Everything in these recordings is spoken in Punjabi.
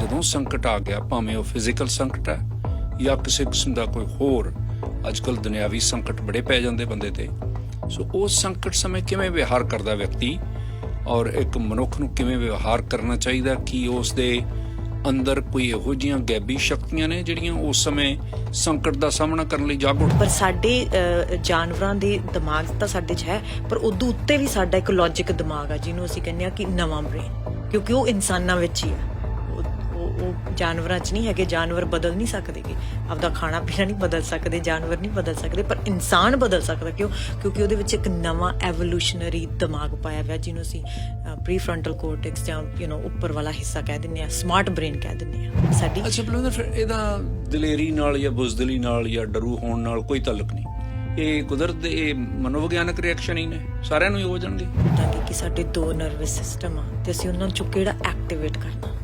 ਜਦੋਂ ਸੰਕਟ ਆ ਗਿਆ, ਭਾਵੇਂ ਉਹ ਫਿਜ਼ੀਕਲ ਸੰਕਟ ਹੈ ਜਾਂ ਕਿਸੇ ਕਿਸਮ ਦਾ ਕੋਈ ਹੋਰ, ਅੱਜ ਕੱਲ੍ਹ ਦੁਨਿਆਵੀ ਸੰਕਟ ਬੜੇ ਪੈ ਜਾਂਦੇ ਬੰਦੇ ਤੇ। ਸੋ ਉਸ ਸੰਕਟ ਸਮੇਂ ਕਿਵੇਂ ਵਿਵਹਾਰ ਕਰਦਾ ਵਿਅਕਤੀ, ਔਰ ਇੱਕ ਮਨੁੱਖ ਨੂੰ ਕਿਵੇਂ ਵਿਵਹਾਰ ਕਰਨਾ ਚਾਹੀਦਾ, ਕਿ ਉਸ ਦੇ ਅੰਦਰ ਕੋਈ ਇਹੋ ਜਿਹੀਆਂ ਗੈਬੀ ਸ਼ਕਤੀਆਂ ਨੇ ਜਿਹੜੀਆਂ ਉਸ ਸਮੇਂ ਸੰਕਟ ਦਾ ਸਾਹਮਣਾ ਕਰਨ ਲਈ ਜਾਗ ਉੱਠ। ਪਰ ਸਾਡੇ ਜਾਨਵਰਾਂ ਦੇ ਦਿਮਾਗ ਤਾਂ ਸਾਡੇ 'ਚ ਹੈ, ਪਰ ਉਦੋਂ ਉੱਤੇ ਵੀ ਸਾਡਾ ਇੱਕ ਲੌਜਿਕ ਦਿਮਾਗ ਆ ਜਿਹਨੂੰ ਅਸੀਂ ਕਹਿੰਦੇ ਆ ਕਿ ਨਵਾਂ ਬ੍ਰੇਨ, ਕਿਉਂਕਿ ਉਹ ਇਨਸਾਨਾਂ ਵਿੱਚ ਹੀ ਆ, ਉਹ ਜਾਨਵਰਾਂ 'ਚ ਨਹੀਂ ਹੈਗੇ। ਜਾਨਵਰ ਬਦਲ ਨਹੀਂ ਸਕਦੇ ਗੇ, ਆਪਦਾ ਖਾਣਾ ਪੀਣਾ ਨਹੀਂ ਬਦਲ ਸਕਦੇ, ਜਾਨਵਰ ਨਹੀਂ ਬਦਲ ਸਕਦੇ, ਪਰ ਇਨਸਾਨ ਬਦਲ ਸਕਦਾ। ਕਿਉਂਕਿ ਉਹਦੇ ਵਿੱਚ ਇੱਕ ਨਵਾਂ ਐਵੋਲੂਸ਼ਨਰੀ ਦਿਮਾਗ ਪਾਇਆ ਹੋਇਆ, ਜਿਹਨੂੰ ਅਸੀਂ ਪ੍ਰੀ ਫਰੰਟਲ ਕੋਰਟੈਕਸ ਜਾਂ ਉੱਪਰ ਵਾਲਾ ਹਿੱਸਾ ਕਹਿ ਦਿੰਦੇ ਆ, ਸਮਾਰਟ ਬ੍ਰੇਨ ਕਹਿ ਦਿੰਦੇ ਆ ਸਾਡੀ। ਅੱਛਾ ਬਲਵਿੰਦਰ, ਫਿਰ ਇਹਦਾ ਦਲੇਰੀ ਨਾਲ ਜਾਂ ਬੁਜ਼ਦਿਲੀ ਨਾਲ ਜਾਂ ਡਰੂ ਹੋਣ ਨਾਲ ਕੋਈ ਤਾਲੁਕ ਨਹੀਂ, ਇਹ ਕੁਦਰਤ ਦੇ ਇਹ ਮਨੋਵਿਗਿਆਨਕ ਰਿਐਕਸ਼ਨ ਹੀ ਨੇ, ਸਾਰਿਆਂ ਨੂੰ ਹੀ ਹੋ ਜਾਣਗੇ। ਕਿ ਸਾਡੇ 2 ਨਰਵਸ ਸਿਸਟਮ ਆ ਤੇ ਅਸੀਂ ਉਹਨਾਂ ਨੂੰ ਕਿਹੜਾ ਐਕਟੀਵੇਟ ਕਰਨਾ।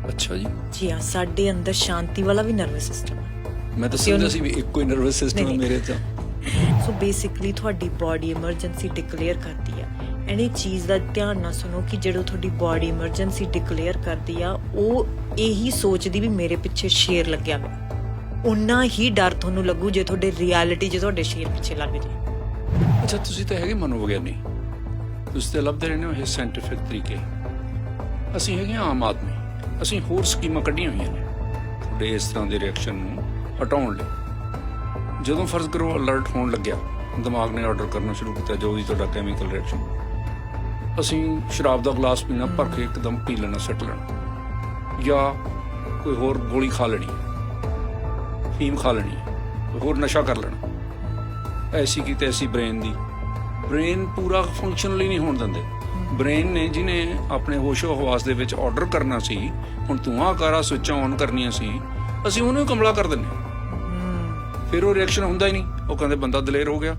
ਅੱਛਾ ਜੀ। ਜੀ ਹਾਂ, ਸਾਡੇ ਅੰਦਰ ਸ਼ਾਂਤੀ ਵਾਲਾ ਵੀ ਨਰਵਸ ਸਿਸਟਮ ਆ। ਮੈਂ ਤਾਂ ਸਮਝਿਆ ਸੀ ਵੀ ਇੱਕੋ ਹੀ ਨਰਵਸ ਸਿਸਟਮ ਹੈ ਮੇਰੇ ਤਾਂ। ਸੋ ਬੇਸਿਕਲੀ ਤੁਹਾਡੀ ਬਾਡੀ ਐਮਰਜੈਂਸੀ ਡਿਕਲੇਅਰ ਕਰਦੀ ਆ। ਇਹ ਚੀਜ਼ ਦਾ ਧਿਆਨ ਨਾਲ ਸੁਣੋ ਕਿ ਜਦੋਂ ਤੁਹਾਡੀ ਬਾਡੀ ਐਮਰਜੈਂਸੀ ਡਿਕਲੇਅਰ ਕਰਦੀ ਆ, ਉਹ ਇਹੀ ਸੋਚਦੀ ਵੀ ਮੇਰੇ ਪਿੱਛੇ ਸ਼ੇਰ ਲੱਗਿਆ ਹੋਇਆ। ਉਨਾ ਹੀ ਡਰ ਤੁਹਾਨੂੰ ਲੱਗੂ ਜੇ ਤੁਹਾਡੇ ਰਿਐਲਿਟੀ 'ਚ ਤੁਹਾਡੇ ਸ਼ੇਰ ਪਿੱਛੇ ਲੱਗ ਜੇ। ਅੱਛਾ, ਤੁਸੀਂ ਤਾਂ ਹੈਗੇ ਮਨੋਵਿਗਿਆਨੀ, ਤੁਸੀਂ ਤਾਂ ਲੱਭਦੇ ਰਹਿੰਦੇ ਹੋ ਇਹ ਸਾਇੰਟੀਫਿਕ ਤਰੀਕੇ। ਅਸੀਂ ਹੈਗੇ ਆਮ ਆਦਮੀ, ਅਸੀਂ ਹੋਰ ਸਕੀਮਾਂ ਕੱਢੀਆਂ ਹੋਈਆਂ ਨੇ ਤੁਹਾਡੇ ਇਸ ਤਰ੍ਹਾਂ ਦੇ ਰਿਐਕਸ਼ਨ ਨੂੰ ਹਟਾਉਣ ਲਈ। ਜਦੋਂ ਫਰਜ਼ ਕਰੋ ਅਲਰਟ ਹੋਣ ਲੱਗਿਆ, ਦਿਮਾਗ ਨੇ ਆਰਡਰ ਕਰਨਾ ਸ਼ੁਰੂ ਕੀਤਾ ਜੋ ਵੀ ਤੁਹਾਡਾ ਕੈਮੀਕਲ ਰਿਐਕਸ਼ਨ, ਅਸੀਂ ਸ਼ਰਾਬ ਦਾ ਗਲਾਸ ਪੀਣਾ ਭਰ ਕੇ ਇੱਕਦਮ ਪੀ ਲੈਣਾ, ਸੁੱਟ ਲੈਣਾ, ਜਾਂ ਕੋਈ ਹੋਰ ਗੋਲੀ ਖਾ ਲੈਣੀ, ਫੀਮ ਖਾ ਲੈਣੀ, ਕੋਈ ਹੋਰ ਨਸ਼ਾ ਕਰ ਲੈਣਾ। ਐਸੀ ਕੀ ਤੈਸੀ ਬ੍ਰੇਨ ਪੂਰਾ ਫੰਕਸ਼ਨਲ ਹੀ ਨਹੀਂ ਹੋਣ ਦਿੰਦੇ। ਬ੍ਰੇਨ ਨੇ ਜਿਹਨੇ ਆਪਣੇ ਹੋਸ਼ੋ ਹਵਾਸ ਦੇ ਵਿੱਚ ਆਰਡਰ ਕਰਨਾ ਸੀ, ਹੁਣ ਧੂਆਂ ਕਾਰਾ ਸਵਿੱਚਾਂ ਔਨ ਕਰਨੀਆਂ ਸੀ, ਅਸੀਂ ਉਹਨੂੰ ਕਮਲਾ ਕਰ ਦਿੰਦੇ। ਫਿਰ ਉਹ ਰਿਐਕਸ਼ਨ ਹੁੰਦਾ ਹੀ ਨਹੀਂ, ਉਹ ਕਹਿੰਦੇ ਬੰਦਾ ਦਲੇਰ ਹੋ ਗਿਆ।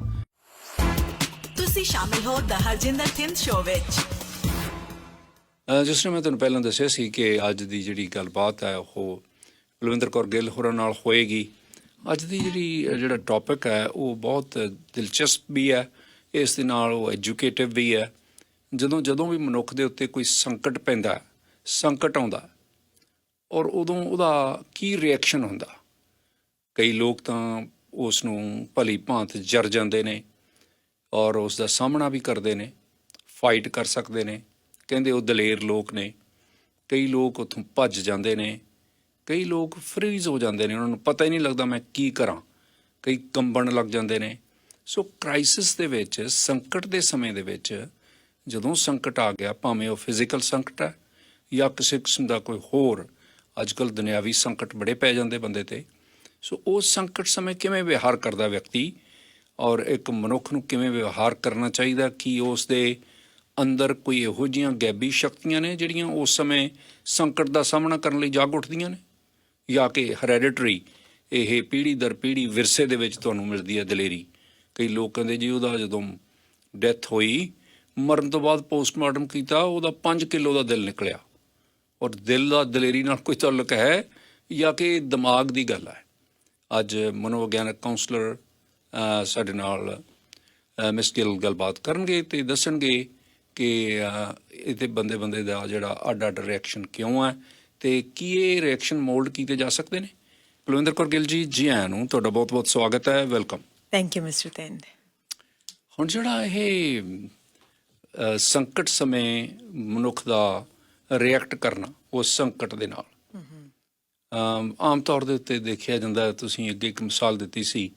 ਤੁਸੀਂ ਸ਼ਾਮਿਲ ਹੋ ਦਾ ਹਰਜਿੰਦਰ ਥਿੰਦ ਸ਼ੋਅ ਵਿੱਚ। ਜਿਸ ਨੇ ਮੈਂ ਤੁਹਾਨੂੰ ਪਹਿਲਾਂ ਦੱਸਿਆ ਸੀ ਕਿ ਅੱਜ ਦੀ ਜਿਹੜੀ ਗੱਲਬਾਤ ਹੈ ਉਹ ਬਲਵਿੰਦਰ ਕੌਰ ਗਿੱਲ ਹੋਰਾਂ ਨਾਲ ਹੋਏਗੀ। ਅੱਜ ਦੀ ਜਿਹੜਾ ਟੌਪਿਕ ਹੈ ਉਹ ਬਹੁਤ ਦਿਲਚਸਪ ਵੀ ਹੈ, ਇਸ ਦੇ ਨਾਲ ਉਹ ਐਜੂਕੇਟਿਵ ਵੀ ਹੈ। ਜਦੋਂ ਵੀ ਮਨੁੱਖ ਦੇ ਉੱਤੇ ਕੋਈ ਸੰਕਟ ਪੈਂਦਾ, ਸੰਕਟ ਆਉਂਦਾ, ਔਰ ਉਦੋਂ ਉਹਦਾ ਕੀ ਰਿਐਕਸ਼ਨ ਹੁੰਦਾ। ਕਈ ਲੋਕ ਤਾਂ ਉਸ ਨੂੰ ਭਲੀ ਭਾਂਤ ਜਰ ਜਾਂਦੇ ਨੇ ਔਰ ਉਸ ਦਾ ਸਾਹਮਣਾ ਵੀ ਕਰਦੇ ਨੇ, ਫਾਈਟ ਕਰ ਸਕਦੇ ਨੇ, ਕਹਿੰਦੇ ਉਹ ਦਲੇਰ ਲੋਕ ਨੇ। ਕਈ ਲੋਕ ਉੱਥੋਂ ਭੱਜ ਜਾਂਦੇ ਨੇ, ਕਈ ਲੋਕ ਫਰੀਜ਼ ਹੋ ਜਾਂਦੇ ਨੇ, ਉਹਨਾਂ ਨੂੰ ਪਤਾ ਹੀ ਨਹੀਂ ਲੱਗਦਾ ਮੈਂ ਕੀ ਕਰਾਂ, ਕਈ ਕੰਬਣ ਲੱਗ ਜਾਂਦੇ ਨੇ। ਸੋ ਕ੍ਰਾਈਸਿਸ ਦੇ ਵਿੱਚ, ਸੰਕਟ ਦੇ ਸਮੇਂ ਦੇ ਵਿੱਚ ਜਦੋਂ ਸੰਕਟ ਆ ਗਿਆ, ਭਾਵੇਂ ਉਹ ਫਿਜ਼ੀਕਲ ਸੰਕਟ ਹੈ ਜਾਂ ਕਿਸੇ ਕਿਸਮ ਦਾ ਕੋਈ ਹੋਰ, ਅੱਜ ਕੱਲ੍ਹ ਦੁਨਿਆਵੀ ਸੰਕਟ ਬੜੇ ਪੈ ਜਾਂਦੇ ਬੰਦੇ ਤੇ। ਸੋ ਉਸ ਸੰਕਟ ਸਮੇਂ ਕਿਵੇਂ ਵਿਵਹਾਰ ਕਰਦਾ ਵਿਅਕਤੀ, ਔਰ ਇੱਕ ਮਨੁੱਖ ਨੂੰ ਕਿਵੇਂ ਵਿਵਹਾਰ ਕਰਨਾ ਚਾਹੀਦਾ, ਕਿ ਉਸ ਦੇ ਅੰਦਰ ਕੋਈ ਇਹੋ ਜਿਹੀਆਂ ਗੈਬੀ ਸ਼ਕਤੀਆਂ ਨੇ ਜਿਹੜੀਆਂ ਉਸ ਸਮੇਂ ਸੰਕਟ ਦਾ ਸਾਹਮਣਾ ਕਰਨ ਲਈ ਜਾਗ ਉੱਠਦੀਆਂ ਨੇ, ਜਾਂ ਕਿ ਹੈਰੈਡੀਟਰੀ, ਇਹ ਪੀੜ੍ਹੀ ਦਰ ਪੀੜ੍ਹੀ ਵਿਰਸੇ ਦੇ ਵਿੱਚ ਤੁਹਾਨੂੰ ਮਿਲਦੀ ਹੈ ਦਲੇਰੀ। ਕਈ ਲੋਕ ਕਹਿੰਦੇ ਜੀ ਉਹਦਾ ਜਦੋਂ ਡੈਥ ਹੋਈ, ਮਰਨ ਤੋਂ ਬਾਅਦ ਪੋਸਟਮਾਰਟਮ ਕੀਤਾ, ਉਹਦਾ 5 ਕਿਲੋ ਦਾ ਦਿਲ ਨਿਕਲਿਆ। ਔਰ ਦਿਲ ਦਾ ਦਲੇਰੀ ਨਾਲ ਕੋਈ ਤਾਲੁਕ ਹੈ ਜਾਂ ਕਿ ਦਿਮਾਗ ਦੀ ਗੱਲ ਹੈ। ਅੱਜ ਮਨੋਵਿਗਿਆਨਕ ਕਾਉਂਸਲਰ ਸਾਡੇ ਨਾਲ ਮਿਸ ਗਿੱਲ ਗੱਲਬਾਤ ਕਰਨਗੇ ਅਤੇ ਦੱਸਣਗੇ ਕਿ ਇਹਦੇ ਬੰਦੇ ਦਾ ਜਿਹੜਾ ਅੱਡ ਰਿਐਕਸ਼ਨ ਕਿਉਂ ਹੈ ਅਤੇ ਕੀ ਇਹ ਰਿਐਕਸ਼ਨ ਮੋਲਡ ਕੀਤੇ ਜਾ ਸਕਦੇ ਨੇ। ਬਲਵਿੰਦਰ ਕੌਰ ਗਿੱਲ ਜੀ, ਜੀ ਆਇਆਂ ਨੂੰ, ਤੁਹਾਡਾ ਬਹੁਤ ਬਹੁਤ ਸਵਾਗਤ ਹੈ, welcome. Thank you mister Thind. ਹੁਣ ਜਿਹੜਾ ਇਹ ਸੰਕਟ ਸਮੇਂ ਮਨੁੱਖ ਦਾ ਰਿਐਕਟ ਕਰਨਾ ਉਸ ਸੰਕਟ ਦੇ ਨਾਲ, ਆਮ ਤੌਰ ਦੇ ਉੱਤੇ ਦੇਖਿਆ ਜਾਂਦਾ, ਤੁਸੀਂ ਅੱਗੇ ਇੱਕ ਮਿਸਾਲ ਦਿੱਤੀ ਸੀ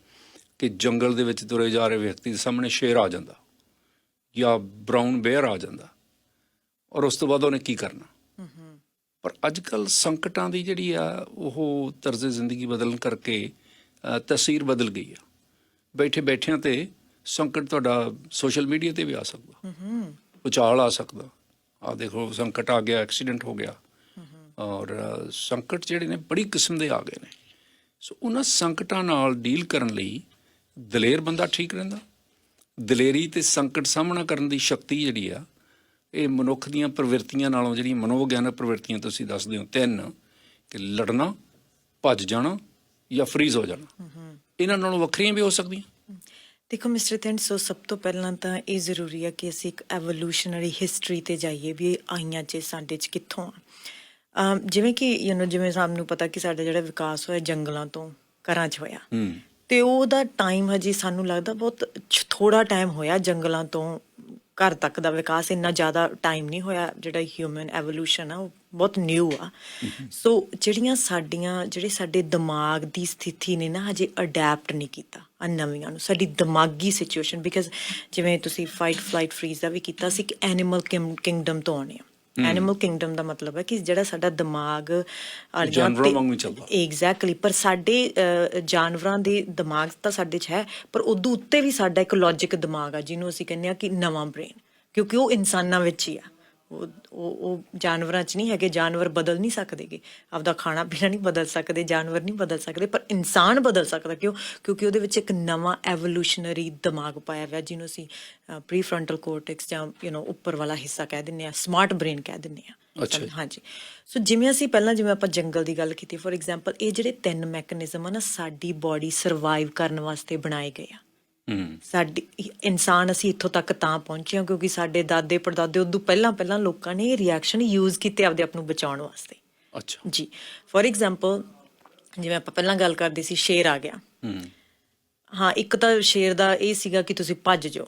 ਕਿ ਜੰਗਲ ਦੇ ਵਿੱਚ ਤੁਰੇ ਜਾ ਰਹੇ ਵਿਅਕਤੀ ਦੇ ਸਾਹਮਣੇ ਸ਼ੇਰ ਆ ਜਾਂਦਾ ਜਾਂ ਬਰਾਊਨ ਬੇਅਰ ਆ ਜਾਂਦਾ, ਔਰ ਉਸ ਤੋਂ ਬਾਅਦ ਉਹਨੇ ਕੀ ਕਰਨਾ। ਪਰ ਅੱਜ ਕੱਲ੍ਹ ਸੰਕਟਾਂ ਦੀ ਜਿਹੜੀ ਆ ਉਹ ਤਰਜ਼ ਜ਼ਿੰਦਗੀ ਬਦਲਣ ਕਰਕੇ ਤਸਵੀਰ ਬਦਲ ਗਈ ਆ। ਬੈਠਿਆਂ ਤੇ ਸੰਕਟ ਤੁਹਾਡਾ ਸੋਸ਼ਲ ਮੀਡੀਆ 'ਤੇ ਵੀ ਆ ਸਕਦਾ, ਭੂਚਾਲ ਆ ਸਕਦਾ। ਆਹ ਦੇਖੋ, ਸੰਕਟ ਆ ਗਿਆ, ਐਕਸੀਡੈਂਟ ਹੋ ਗਿਆ, ਔਰ ਸੰਕਟ ਜਿਹੜੇ ਨੇ ਬੜੀ ਕਿਸਮ ਦੇ ਆ ਗਏ ਨੇ। ਸੋ ਉਹਨਾਂ ਸੰਕਟਾਂ ਨਾਲ ਡੀਲ ਕਰਨ ਲਈ ਦਲੇਰ ਬੰਦਾ ਠੀਕ ਰਹਿੰਦਾ। ਦਲੇਰੀ ਅਤੇ ਸੰਕਟ ਸਾਹਮਣਾ ਕਰਨ ਦੀ ਸ਼ਕਤੀ ਜਿਹੜੀ ਆ, ਇਹ ਮਨੁੱਖ ਦੀਆਂ ਪ੍ਰਵਿਰਤੀਆਂ ਨਾਲੋਂ, ਜਿਹੜੀਆਂ ਮਨੋਵਿਗਿਆਨਕ ਪ੍ਰਵਿਰਤੀਆਂ ਤੁਸੀਂ ਦੱਸਦੇ ਹੋ 3, ਕਿ ਲੜਨਾ, ਭੱਜ ਜਾਣਾ ਜਾਂ ਫਰੀਜ਼ ਹੋ ਜਾਣਾ, ਇਹਨਾਂ ਨਾਲੋਂ ਵੱਖਰੀਆਂ ਵੀ ਹੋ ਸਕਦੀਆਂ। ਦੇਖੋ ਮਿਸਟਰ ਥਿੰਦ, ਸੋ ਸਭ ਤੋਂ ਪਹਿਲਾਂ ਤਾਂ ਇਹ ਜ਼ਰੂਰੀ ਹੈ ਕਿ ਅਸੀਂ ਇੱਕ ਐਵੋਲੂਸ਼ਨਰੀ ਹਿਸਟਰੀ 'ਤੇ ਜਾਈਏ ਵੀ ਇਹ ਆਈਆਂ 'ਚ ਸਾਡੇ 'ਚ ਕਿੱਥੋਂ ਆ। ਜਿਵੇਂ ਕਿ ਜਿਵੇਂ ਸਾਨੂੰ ਪਤਾ ਕਿ ਸਾਡਾ ਜਿਹੜਾ ਵਿਕਾਸ ਹੋਇਆ ਜੰਗਲਾਂ ਤੋਂ ਘਰਾਂ 'ਚ ਹੋਇਆ, ਹੂੰ ਤੇ ਉਹਦਾ ਟਾਈਮ ਹਜੇ ਸਾਨੂੰ ਲੱਗਦਾ ਬਹੁਤ ਥੋੜਾ ਟਾਈਮ ਹੋਇਆ ਜੰਗਲਾਂ ਤੋਂ ਘਰ ਤੱਕ ਦਾ ਵਿਕਾਸ, ਇੰਨਾ ਜ਼ਿਆਦਾ ਟਾਈਮ ਨਹੀਂ ਹੋਇਆ। ਜਿਹੜਾ ਹਿਊਮਨ ਐਵੋਲੂਸ਼ਨ ਆ ਉਹ ਬਹੁਤ ਨਿਊ ਆ। ਸੋ ਜਿਹੜੇ ਸਾਡੇ ਦਿਮਾਗ ਦੀ ਸਥਿਤੀ ਨੇ ਨਾ ਹਜੇ ਅਡੈਪਟ ਨਹੀਂ ਕੀਤਾ ਆ ਨਵੀਆਂ ਨੂੰ, ਸਾਡੀ ਦਿਮਾਗੀ ਸਿਚੁਏਸ਼ਨ। ਬਿਕਾਜ਼ ਜਿਵੇਂ ਤੁਸੀਂ ਫਾਈਟ ਫਲਾਈਟ ਫਰੀਜ਼ ਦਾ ਵੀ ਕੀਤਾ ਸੀ, ਕਿ ਐਨੀਮਲ ਕਿੰਗਡਮ ਤੋਂ ਆਉਣੇ ਆ। ਐਨੀਮਲ ਕਿੰਗਡਮ ਦਾ ਮਤਲਬ ਹੈ ਕਿ ਜਿਹੜਾ ਸਾਡਾ ਦਿਮਾਗ ਜਾਨਵਰਾਂ ਵਾਂਗੂ ਚੱਲਦਾ। ਐਗਜ਼ੈਕਟਲੀ, ਪਰ ਸਾਡੇ ਜਾਨਵਰਾਂ ਦੇ ਦਿਮਾਗ ਤਾਂ ਸਾਡੇ 'ਚ ਹੈ, ਪਰ ਉਦੋਂ ਉੱਤੇ ਵੀ ਸਾਡਾ ਇੱਕ ਲੌਜਿਕ ਦਿਮਾਗ ਆ, ਜਿਹਨੂੰ ਅਸੀਂ ਕਹਿੰਦੇ ਆ ਕਿ ਨਵਾਂ ਬ੍ਰੇਨ, ਕਿਉਂਕਿ ਉਹ ਇਨਸਾਨਾਂ ਵਿੱਚ ਹੀ ਆ। ਉਹ ਜਾਨਵਰਾਂ 'ਚ ਨਹੀਂ ਹੈਗੇ। ਜਾਨਵਰ ਬਦਲ ਨਹੀਂ ਸਕਦੇਗੇ, ਆਪਦਾ ਖਾਣਾ ਪੀਣਾ ਨਹੀਂ ਬਦਲ ਸਕਦੇ, ਜਾਨਵਰ ਨਹੀਂ ਬਦਲ ਸਕਦੇ, ਪਰ ਇਨਸਾਨ ਬਦਲ ਸਕਦਾ। ਕਿਉਂਕਿ ਉਹਦੇ ਵਿੱਚ ਇੱਕ ਨਵਾਂ ਐਵੋਲੂਸ਼ਨਰੀ ਦਿਮਾਗ ਪਾਇਆ ਹੋਇਆ, ਜਿਹਨੂੰ ਅਸੀਂ ਪ੍ਰੀ ਫਰੰਟਲ ਕੋਰਟੈਕਸ ਜਾਂ ਉੱਪਰ ਵਾਲਾ ਹਿੱਸਾ ਕਹਿ ਦਿੰਦੇ ਆ, ਸਮਾਰਟ ਬ੍ਰੇਨ ਕਹਿ ਦਿੰਦੇ ਆ। ਹਾਂਜੀ। ਸੋ ਜਿਵੇਂ ਆਪਾਂ ਜੰਗਲ ਦੀ ਗੱਲ ਕੀਤੀ, ਫੋਰ ਐਗਜ਼ਾਮਪਲ, ਇਹ ਜਿਹੜੇ 3 ਮੈਕੈਨਿਜ਼ਮ ਆ ਨਾ, ਸਾਡੀ ਬੋਡੀ ਸਰਵਾਈਵ ਕਰਨ ਵਾਸਤੇ ਬਣਾਏ ਗਏ ਆ। ਸਾਡੀ ਇਨਸਾਨ ਅਸੀਂ ਇੱਥੋਂ ਤੱਕ ਤਾਂ ਪਹੁੰਚੇ ਹਾਂ ਕਿਉਂਕਿ ਸਾਡੇ ਦਾਦੇ ਪੜਦਾਦੇ ਉਦੋਂ ਪਹਿਲਾਂ ਲੋਕਾਂ ਨੇ ਇਹ ਰਿਐਕਸ਼ਨ ਯੂਜ਼ ਕੀਤੇ ਆਪਦੇ ਆਪ ਨੂੰ ਬਚਾਉਣ ਵਾਸਤੇ। ਅੱਛਾ ਜੀ। ਫੋਰ ਐਗਜ਼ਾਮਪਲ, ਜਿਵੇਂ ਆਪਾਂ ਪਹਿਲਾਂ ਗੱਲ ਕਰਦੇ ਸੀ, ਸ਼ੇਰ ਆ ਗਿਆ। ਹਾਂ, ਇੱਕ ਤਾਂ ਸ਼ੇਰ ਦਾ ਇਹ ਸੀਗਾ ਕਿ ਤੁਸੀਂ ਭੱਜ ਜਾਓ,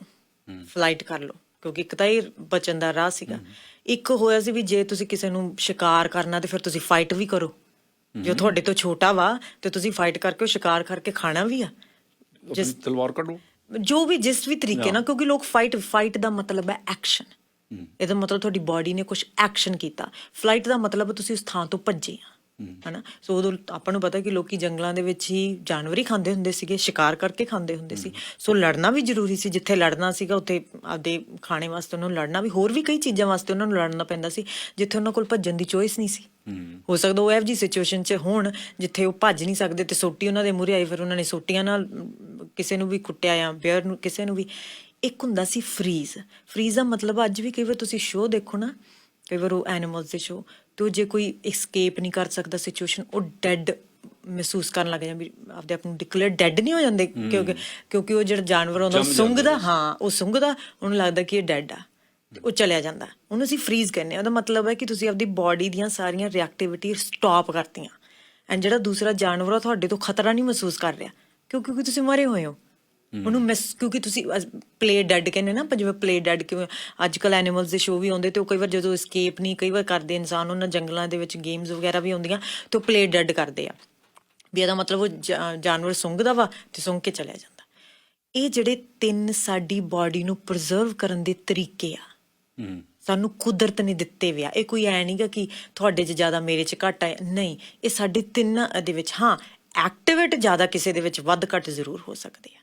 ਫਲਾਈਟ ਕਰ ਲਓ, ਕਿਉਂਕਿ ਇੱਕ ਤਾਂ ਇਹ ਬਚਣ ਦਾ ਰਾਹ ਸੀਗਾ। ਇੱਕ ਹੋਇਆ ਸੀ ਵੀ ਜੇ ਤੁਸੀਂ ਕਿਸੇ ਨੂੰ ਸ਼ਿਕਾਰ ਕਰਨਾ ਤੇ ਫਿਰ ਤੁਸੀਂ ਫਾਈਟ ਵੀ ਕਰੋ। ਜੋ ਤੁਹਾਡੇ ਤੋਂ ਛੋਟਾ ਵਾ ਤੇ ਤੁਸੀਂ ਫਾਈਟ ਕਰਕੇ ਉਹ ਸ਼ਿਕਾਰ ਕਰਕੇ ਖਾਣਾ ਵੀ ਆ, ਤਲਵਾਰ ਕੱਢੋ, ਜੋ ਵੀ ਜਿਸ ਵੀ ਤਰੀਕੇ ਨਾਲ, ਕਿਉਂਕਿ ਲੋਕ ਫਾਈਟ ਦਾ ਮਤਲਬ ਹੈ ਐਕਸ਼ਨ। ਇਹਦਾ ਮਤਲਬ ਤੁਹਾਡੀ ਬਾਡੀ ਨੇ ਕੁਝ ਐਕਸ਼ਨ ਕੀਤਾ। ਫਲਾਈਟ ਦਾ ਮਤਲਬ ਤੁਸੀਂ ਉਸ ਥਾਂ ਤੋਂ ਭੱਜੇ ਆ, ਹਨਾ। ਸੋ ਉਦੋਂ ਆਪਾਂ ਨੂੰ ਪਤਾ ਕਿ ਲੋਕੀ ਜੰਗਲਾਂ ਦੇ ਵਿੱਚ ਹੀ ਜਾਨਵਰ ਹੀ ਖਾਂਦੇ ਹੁੰਦੇ ਸੀਗੇ, ਸ਼ਿਕਾਰ ਕਰਕੇ ਖਾਂਦੇ ਹੁੰਦੇ ਸੀ। ਸੋ ਲੜਨਾ ਵੀ ਜ਼ਰੂਰੀ ਸੀ, ਜਿੱਥੇ ਲੜਨਾ ਸੀਗਾ ਉੱਥੇ ਆਪਦੇ ਖਾਣੇ ਵਾਸਤੇ ਉਹਨਾਂ ਨੂੰ ਲੜਨਾ ਵੀ, ਹੋਰ ਵੀ ਕਈ ਚੀਜ਼ਾਂ ਵਾਸਤੇ ਉਹਨਾਂ ਨੂੰ ਲੜਨਾ ਪੈਂਦਾ ਸੀ ਜਿੱਥੇ ਉਹਨਾਂ ਕੋਲ ਭੱਜਣ ਦੀ ਚੋਇਸ ਨਹੀਂ ਸੀ। ਹੋ ਸਕਦਾ ਉਹ ਇਹੋ ਜਿਹੀ ਸਿਚੁਏਸ਼ਨ 'ਚ ਹੋਣ ਜਿੱਥੇ ਉਹ ਭੱਜ ਨਹੀਂ ਸਕਦੇ ਤੇ ਸੋਟੀ ਉਹਨਾਂ ਦੇ ਮੂਹਰੇ ਆਈ, ਫਿਰ ਉਹਨਾਂ ਨੇ ਸੋਟੀਆਂ ਨਾਲ ਕਿਸੇ ਨੂੰ ਵੀ ਕੁੱਟਿਆ ਜਾਂ ਬੇਅਰ ਨੂੰ, ਕਿਸੇ ਨੂੰ ਵੀ। ਇੱਕ ਹੁੰਦਾ ਸੀ ਫਰੀਜ਼ ਦਾ ਮਤਲਬ, ਅੱਜ ਵੀ ਕਈ ਵਾਰ ਤੁਸੀਂ ਸ਼ੋਅ ਦੇਖੋ ਨਾ, ਕਈ ਵਾਰ ਉਹ ਐਨੀਮਲਸ ਦੇ ਸ਼ੋਅ, ਤੇ ਜੇ ਕੋਈ ਐਸਕੇਪ ਨਹੀਂ ਕਰ ਸਕਦਾ ਸਿਚੁਏਸ਼ਨ, ਉਹ ਡੈਡ ਮਹਿਸੂਸ ਕਰਨ ਲੱਗ ਜਾਂਦੇ, ਆਪਦੇ ਆਪ ਨੂੰ ਡਿਕਲੇਅਰ ਡੈਡ ਨਹੀਂ ਹੋ ਜਾਂਦੇ, ਕਿਉਂਕਿ ਉਹ ਜਿਹੜਾ ਜਾਨਵਰ ਆਉਂਦਾ ਸੁੰਘਦਾ, ਹਾਂ ਉਹ ਸੁੰਘਦਾ, ਉਹਨੂੰ ਲੱਗਦਾ ਕਿ ਇਹ ਡੈਡ ਆ, ਤੇ ਉਹ ਚਲਿਆ ਜਾਂਦਾ। ਉਹਨੂੰ ਅਸੀਂ ਫਰੀਜ਼ ਕਹਿੰਦੇ ਹਾਂ। ਉਹਦਾ ਮਤਲਬ ਹੈ ਕਿ ਤੁਸੀਂ ਆਪਦੀ ਬਾਡੀ ਦੀਆਂ ਸਾਰੀਆਂ ਰਿਐਕਟਿਵਿਟੀ ਸਟਾਪ ਕਰਤੀਆਂ, ਐਂਡ ਜਿਹੜਾ ਦੂਸਰਾ ਜਾਨਵਰ ਆ ਤੁਹਾਡੇ ਤੋਂ ਖਤਰਾ ਨਹੀਂ ਮਹਿਸੂਸ ਕਰ ਰਿਹਾ, ਕਿਉਂਕਿ ਤੁਸੀਂ ਮਰੇ ਹੋਏ ਹੋ ਉਹਨੂੰ ਕਿਉਂਕਿ ਤੁਸੀਂ ਪਲੇ ਡੈਡ ਕਹਿੰਦੇ ਨਾ, ਜਿਵੇਂ ਪਲੇ ਡੈਡ, ਕਿਵੇਂ ਅੱਜ ਕੱਲ੍ਹ ਐਨੀਮਲਸ ਦੇ ਸ਼ੋਅ ਵੀ ਆਉਂਦੇ, ਤੇ ਉਹ ਕਈ ਵਾਰ ਜਦੋਂ escape ਨਹੀਂ ਕਈ ਵਾਰ ਕਰਦੇ ਇਨਸਾਨ, ਉਹਨਾਂ ਜੰਗਲਾਂ ਦੇ ਵਿੱਚ ਗੇਮਸ ਵਗੈਰਾ ਵੀ ਆਉਂਦੀਆਂ, ਤੇ ਉਹ ਪਲੇ ਡੈਡ ਕਰਦੇ ਆ, ਵੀ ਇਹਦਾ ਮਤਲਬ ਉਹ ਜਾਨਵਰ ਸੁੰਘਦਾ ਵਾ ਤੇ ਸੁੰਘ ਕੇ ਚਲਿਆ ਜਾਂਦਾ। ਇਹ ਜਿਹੜੇ 3 ਸਾਡੀ ਬਾਡੀ ਨੂੰ ਪ੍ਰੀਜ਼ਰਵ ਕਰਨ ਦੇ ਤਰੀਕੇ ਆ, ਸਾਨੂੰ ਕੁਦਰਤ ਨੇ ਦਿੱਤੇ ਵਿਆ। ਇਹ ਕੋਈ ਐ ਨਹੀਂਗਾ ਕਿ ਤੁਹਾਡੇ 'ਚ ਜ਼ਿਆਦਾ ਮੇਰੇ 'ਚ ਘੱਟ ਆ, ਨਹੀਂ, ਇਹ ਸਾਡੇ ਤਿੰਨਾਂ ਦੇ ਵਿੱਚ, ਹਾਂ ਐਕਟੀਵੇਟ ਜ਼ਿਆਦਾ ਕਿਸੇ ਦੇ ਵਿੱਚ ਵੱਧ ਘੱਟ ਜ਼ਰੂਰ ਹੋ ਸਕਦੇ ਆ,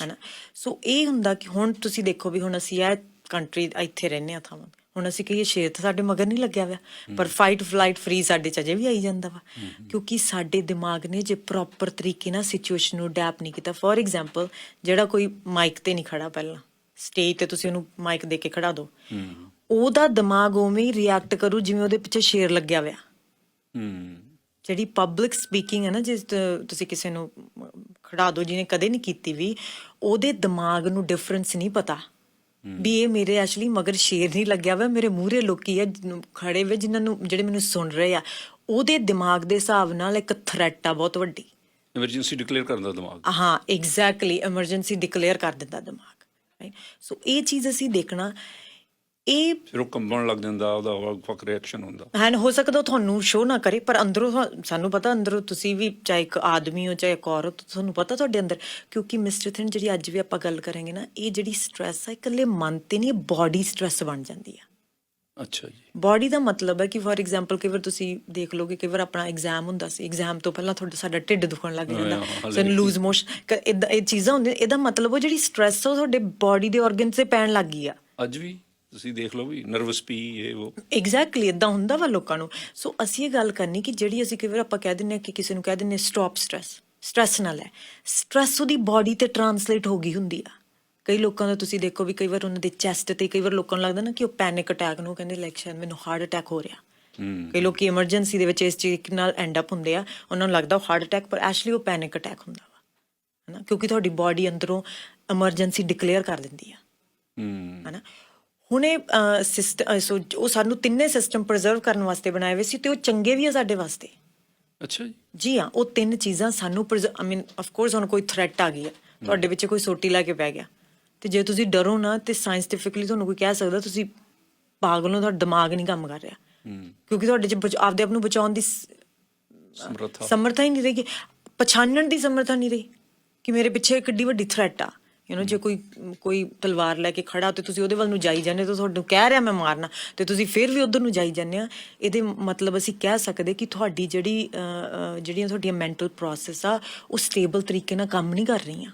ਹਨਾ। ਸੋ ਇਹ ਹੁੰਦਾ ਕਿ ਹੁਣ ਤੁਸੀਂ ਦੇਖੋ ਵੀ ਹੁਣ ਅਸੀਂ ਇਹ ਕੰਟਰੀ ਇੱਥੇ ਰਹਿੰਦੇ ਆ ਥਾਵਾਂ, ਹੁਣ ਅਸੀਂ ਕਹੀਏ ਸ਼ੇਰ ਤਾਂ ਸਾਡੇ ਮਗਰ ਨਹੀਂ ਲੱਗਿਆ ਹੋਇਆ, ਪਰ ਫਾਈਟ ਫਲਾਈਟ ਫਰੀ ਸਾਡੇ 'ਚ ਅਜੇ ਵੀ ਆਈ ਜਾਂਦਾ ਵਾ, ਕਿਉਂਕਿ ਸਾਡੇ ਦਿਮਾਗ ਨੇ ਜੇ ਪ੍ਰੋਪਰ ਤਰੀਕੇ ਨਾਲ ਸਿਚੁਏਸ਼ਨ ਨੂੰ ਅਡੈਪਟ ਨਹੀਂ ਕੀਤਾ। ਫੋਰ ਐਗਜ਼ਾਮਪਲ, ਜਿਹੜਾ ਕੋਈ ਮਾਈਕ ਤੇ ਨਹੀਂ ਖੜਾ, ਪਹਿਲਾਂ ਸਟੇਜ ਤੇ ਤੁਸੀਂ ਉਹਨੂੰ ਮਾਈਕ ਦੇ ਕੇ ਖੜਾ ਦਿਓ, ਉਹਦਾ ਦਿਮਾਗ ਉਵੇਂ ਹੀ ਰਿਐਕਟ ਕਰੂ ਜਿਵੇਂ ਉਹਦੇ ਪਿੱਛੇ ਸ਼ੇਰ ਲੱਗਿਆ ਹੋਇਆ। ਜਿਹੜੀ ਪਬਲਿਕ ਸਪੀਕਿੰਗ ਹੈ ਨਾ, ਜੇ ਤੁਸੀਂ ਕਿਸੇ ਨੂੰ ਖੜਾ ਦਿਓ ਜਿਹਨੇ ਕਦੇ ਨਹੀਂ ਕੀਤੀ ਵੀ, ਉਹਦੇ ਦਿਮਾਗ ਨੂੰ ਡਿਫਰੈਂਸ ਨਹੀਂ ਪਤਾ ਵੀ ਇਹ ਮੇਰੇ ਐਕਚੁਅਲੀ ਮਗਰ ਸ਼ੇਰ ਨਹੀਂ ਲੱਗਿਆ ਹੋਇਆ, ਮੇਰੇ ਮੂਹਰੇ ਲੋਕੀ ਆ ਖੜੇ ਵੇ ਜਿਹੜੇ ਮੈਨੂੰ ਸੁਣ ਰਹੇ ਆ। ਉਹਦੇ ਦਿਮਾਗ ਦੇ ਹਿਸਾਬ ਨਾਲ ਇੱਕ ਥ੍ਰੈਟ ਆ ਬਹੁਤ ਵੱਡੀ, ਐਮਰਜੈਂਸੀ ਡਿਕਲੇਅਰ ਕਰਦਾ ਦਿਮਾਗ। ਹਾਂ ਐਗਜ਼ੈਕਟਲੀ, ਐਮਰਜੈਂਸੀ ਡਿਕਲੇਅਰ ਕਰ ਦਿੰਦਾ ਦਿਮਾਗ, ਰਾਈਟ। ਸੋ ਇਹ ਚੀਜ਼ ਅਸੀਂ ਦੇਖਣਾ, ਇਹ ਫਿਰ ਉਹ ਕੰਬਣ ਲੱਗ ਜਾਂਦਾ, ਉਹਦਾ ਵੱਖ ਰਿਐਕਸ਼ਨ ਹੁੰਦਾ ਹੈ। ਹੋ ਸਕਦਾ ਤੁਹਾਨੂੰ ਸ਼ੋਅ ਨਾ ਕਰੇ, ਪਰ ਅੰਦਰੋਂ ਸਾਨੂੰ ਪਤਾ, ਅੰਦਰੋਂ ਤੁਸੀਂ ਵੀ, ਚਾਹੇ ਇੱਕ ਆਦਮੀ ਹੋ ਚਾਹੇ ਇੱਕ ਔਰਤ, ਤੁਹਾਨੂੰ ਪਤਾ ਤੁਹਾਡੇ ਅੰਦਰ, ਕਿਉਂਕਿ ਮਿਸਟਰ ਥਿਨ ਜਿਹੜੀ ਅੱਜ ਵੀ ਆਪਾਂ ਗੱਲ ਕਰਾਂਗੇ ਨਾ, ਇਹ ਜਿਹੜੀ ਸਟ੍ਰੈਸ ਆ ਇਕੱਲੇ ਮਨ ਤੇ ਨਹੀਂ, ਬਾਡੀ ਸਟ੍ਰੈਸ ਬਣ ਜਾਂਦੀ ਆ। ਅੱਛਾ ਜੀ। ਬਾਡੀ ਦਾ ਮਤਲਬ ਹੈ ਕਿ ਫੋਰ ਐਗਜ਼ਾਮਪਲ ਕਈ ਵਾਰ ਤੁਸੀਂ ਦੇਖ ਲਓਗੇ, ਕਈ ਵਾਰ ਆਪਣਾ ਐਗਜ਼ਾਮ ਹੁੰਦਾ ਸੀ, ਐਗਜ਼ਾਮ ਤੋਂ ਪਹਿਲਾਂ ਸਾਡਾ ਢਿੱਡ ਦੁਖਣ ਲੱਗ ਜਾਂਦਾ, ਸਾਨੂੰ ਲੂਜ਼ ਮੋਸ਼ਨ, ਇੱਦਾਂ ਇਹ ਚੀਜ਼ਾਂ ਹੁੰਦੀਆਂ। ਇਹਦਾ ਮਤਲਬ ਉਹ ਜਿਹੜੀ ਸਟ੍ਰੈਸ ਆ ਉਹ ਤੁਹਾਡੇ ਬਾਡੀ ਦੇ ਔਰਗਨ 'ਤੇ ਪੈਣ ਲੱਗ ਗਈ ਆ। ਅੱਜ ਵੀ ਤੁਸੀਂ ਦੇਖ ਲਓ ਵੀ ਨਰਵਸ ਪੀ ਇਹ ਉਹ ਐਗਜ਼ੈਕਟਲੀ ਇੱਦਾਂ ਹੁੰਦਾ ਵਾ ਲੋਕਾਂ ਨੂੰ। ਸੋ ਅਸੀਂ ਇਹ ਗੱਲ ਕਰਨੀ ਕਿ ਜਿਹੜੀ ਅਸੀਂ ਕਈ ਵਾਰ ਆਪਾਂ ਕਹਿ ਦਿੰਦੇ ਹਾਂ ਕਿ ਕਿਸੇ ਨੂੰ ਕਹਿ ਦਿੰਦੇ ਸਟਾਪ ਸਟ੍ਰੈਸ ਨਾ ਲੈ, ਸਟ੍ਰੈਸ ਉਹਦੀ ਬਾਡੀ ਤੇ ਟਰਾਂਸਲੇਟ ਹੋ ਗਈ ਹੁੰਦੀ ਆ। ਕਈ ਲੋਕਾਂ ਦਾ ਤੁਸੀਂ ਦੇਖੋ ਵੀ ਕਈ ਵਾਰ ਉਹਨਾਂ ਦੇ ਚੈਸਟ ਤੇ, ਕਈ ਵਾਰ ਲੋਕਾਂ ਨੂੰ ਲੱਗਦਾ ਨਾ ਕਿ ਉਹ ਪੈਨਿਕ ਅਟੈਕ ਨੂੰ ਕਹਿੰਦੇ ਲਾਈਕ ਸ਼ਾਇਦ ਮੈਨੂੰ ਹਾਰਟ ਅਟੈਕ ਹੋ ਰਿਹਾ। ਕਈ ਲੋਕੀ ਐਮਰਜੈਂਸੀ ਦੇ ਵਿੱਚ ਇਸ ਚੀਜ਼ ਨਾਲ ਐਂਡ ਅਪ ਹੁੰਦੇ ਆ, ਉਹਨਾਂ ਨੂੰ ਲੱਗਦਾ ਉਹ ਹਾਰਟ ਅਟੈਕ, ਪਰ ਐਕਚੁਅਲੀ ਉਹ ਪੈਨਿਕ ਅਟੈਕ ਹੁੰਦਾ ਵਾ, ਹਨਾ, ਕਿਉਂਕਿ ਤੁਹਾਡੀ ਬਾਡੀ ਅੰਦਰੋਂ ਐਮਰਜੈਂਸੀ ਡਿਕਲੇਅਰ ਕਰ ਦਿੰਦੀ ਆ, ਹਨਾ। ਹੁਣ ਇਹ ਸਿਸਟਮ ਸੋ ਉਹ ਸਾਨੂੰ ਤਿੰਨੇ ਸਿਸਟਮ ਪ੍ਰੀਜ਼ਰਵ ਕਰਨ ਵਾਸਤੇ ਬਣਾਏ ਹੋਏ ਸੀ ਤੇ ਉਹ ਚੰਗੇ ਵੀ ਆ ਸਾਡੇ ਵਾਸਤੇ। ਅੱਛਾ ਜੀ। ਜੀ ਹਾਂ, ਉਹ ਤਿੰਨ ਚੀਜ਼ਾਂ ਸਾਨੂੰ ਆਈ ਮੀਨ ਆਫ ਕੋਰਸ ਹੁਣ ਕੋਈ ਥ੍ਰੈਟ ਆ ਗਈ ਹੈ ਤੁਹਾਡੇ ਵਿੱਚ, ਕੋਈ ਸੋਟੀ ਲਾ ਕੇ ਪੈ ਗਿਆ ਤੇ ਜੇ ਤੁਸੀਂ ਡਰੋ ਨਾ ਤੇ ਸਾਇੰਟੀਫਿਕਲੀ ਤੁਹਾਨੂੰ ਕੋਈ ਕਹਿ ਸਕਦਾ ਤੁਸੀਂ ਪਾਗਲ ਹੋ, ਤੁਹਾਡਾ ਦਿਮਾਗ ਨਹੀਂ ਕੰਮ ਕਰ ਰਿਹਾ, ਕਿਉਂਕਿ ਤੁਹਾਡੇ ਚ ਆਪਦੇ ਆਪ ਨੂੰ ਬਚਾਉਣ ਦੀ ਸਮਰੱਥਾ ਹੀ ਨਹੀਂ ਰਹੀ, ਪਛਾਣਨ ਦੀ ਸਮਰੱਥਾ ਨਹੀਂ ਰਹੀ ਕਿ ਮੇਰੇ ਪਿੱਛੇ ਕਿੱਡੀ ਵੱਡੀ ਥ੍ਰੈਟ ਆ। ਜੇ ਕੋਈ ਤਲਵਾਰ ਲੈ ਕੇ ਖੜਾ ਤੇ ਤੁਸੀਂ ਉਹਦੇ ਵੱਲ ਨੂੰ ਜਾਈ ਜਾਂਦੇ, ਤਾਂ ਤੁਹਾਨੂੰ ਕਹਿ ਰਿਹਾ ਮੈਂ ਮਾਰਨਾ ਤੇ ਤੁਸੀਂ ਫਿਰ ਵੀ ਉਧਰ ਨੂੰ ਜਾਈ ਜਾਂਦੇ ਆ। ਇਹਦੇ ਮਤਲਬ ਅਸੀਂ ਕਹਿ ਸਕਦੇ ਕਿ ਤੁਹਾਡੀ ਜਿਹੜੀਆਂ ਤੁਹਾਡੀਆਂ ਮੈਂਟਲ ਪ੍ਰੋਸੈਸ ਆ ਉਹ ਸਟੇਬਲ ਤਰੀਕੇ ਨਾਲ ਕੰਮ ਨਹੀਂ ਕਰ ਰਹੀਆਂ।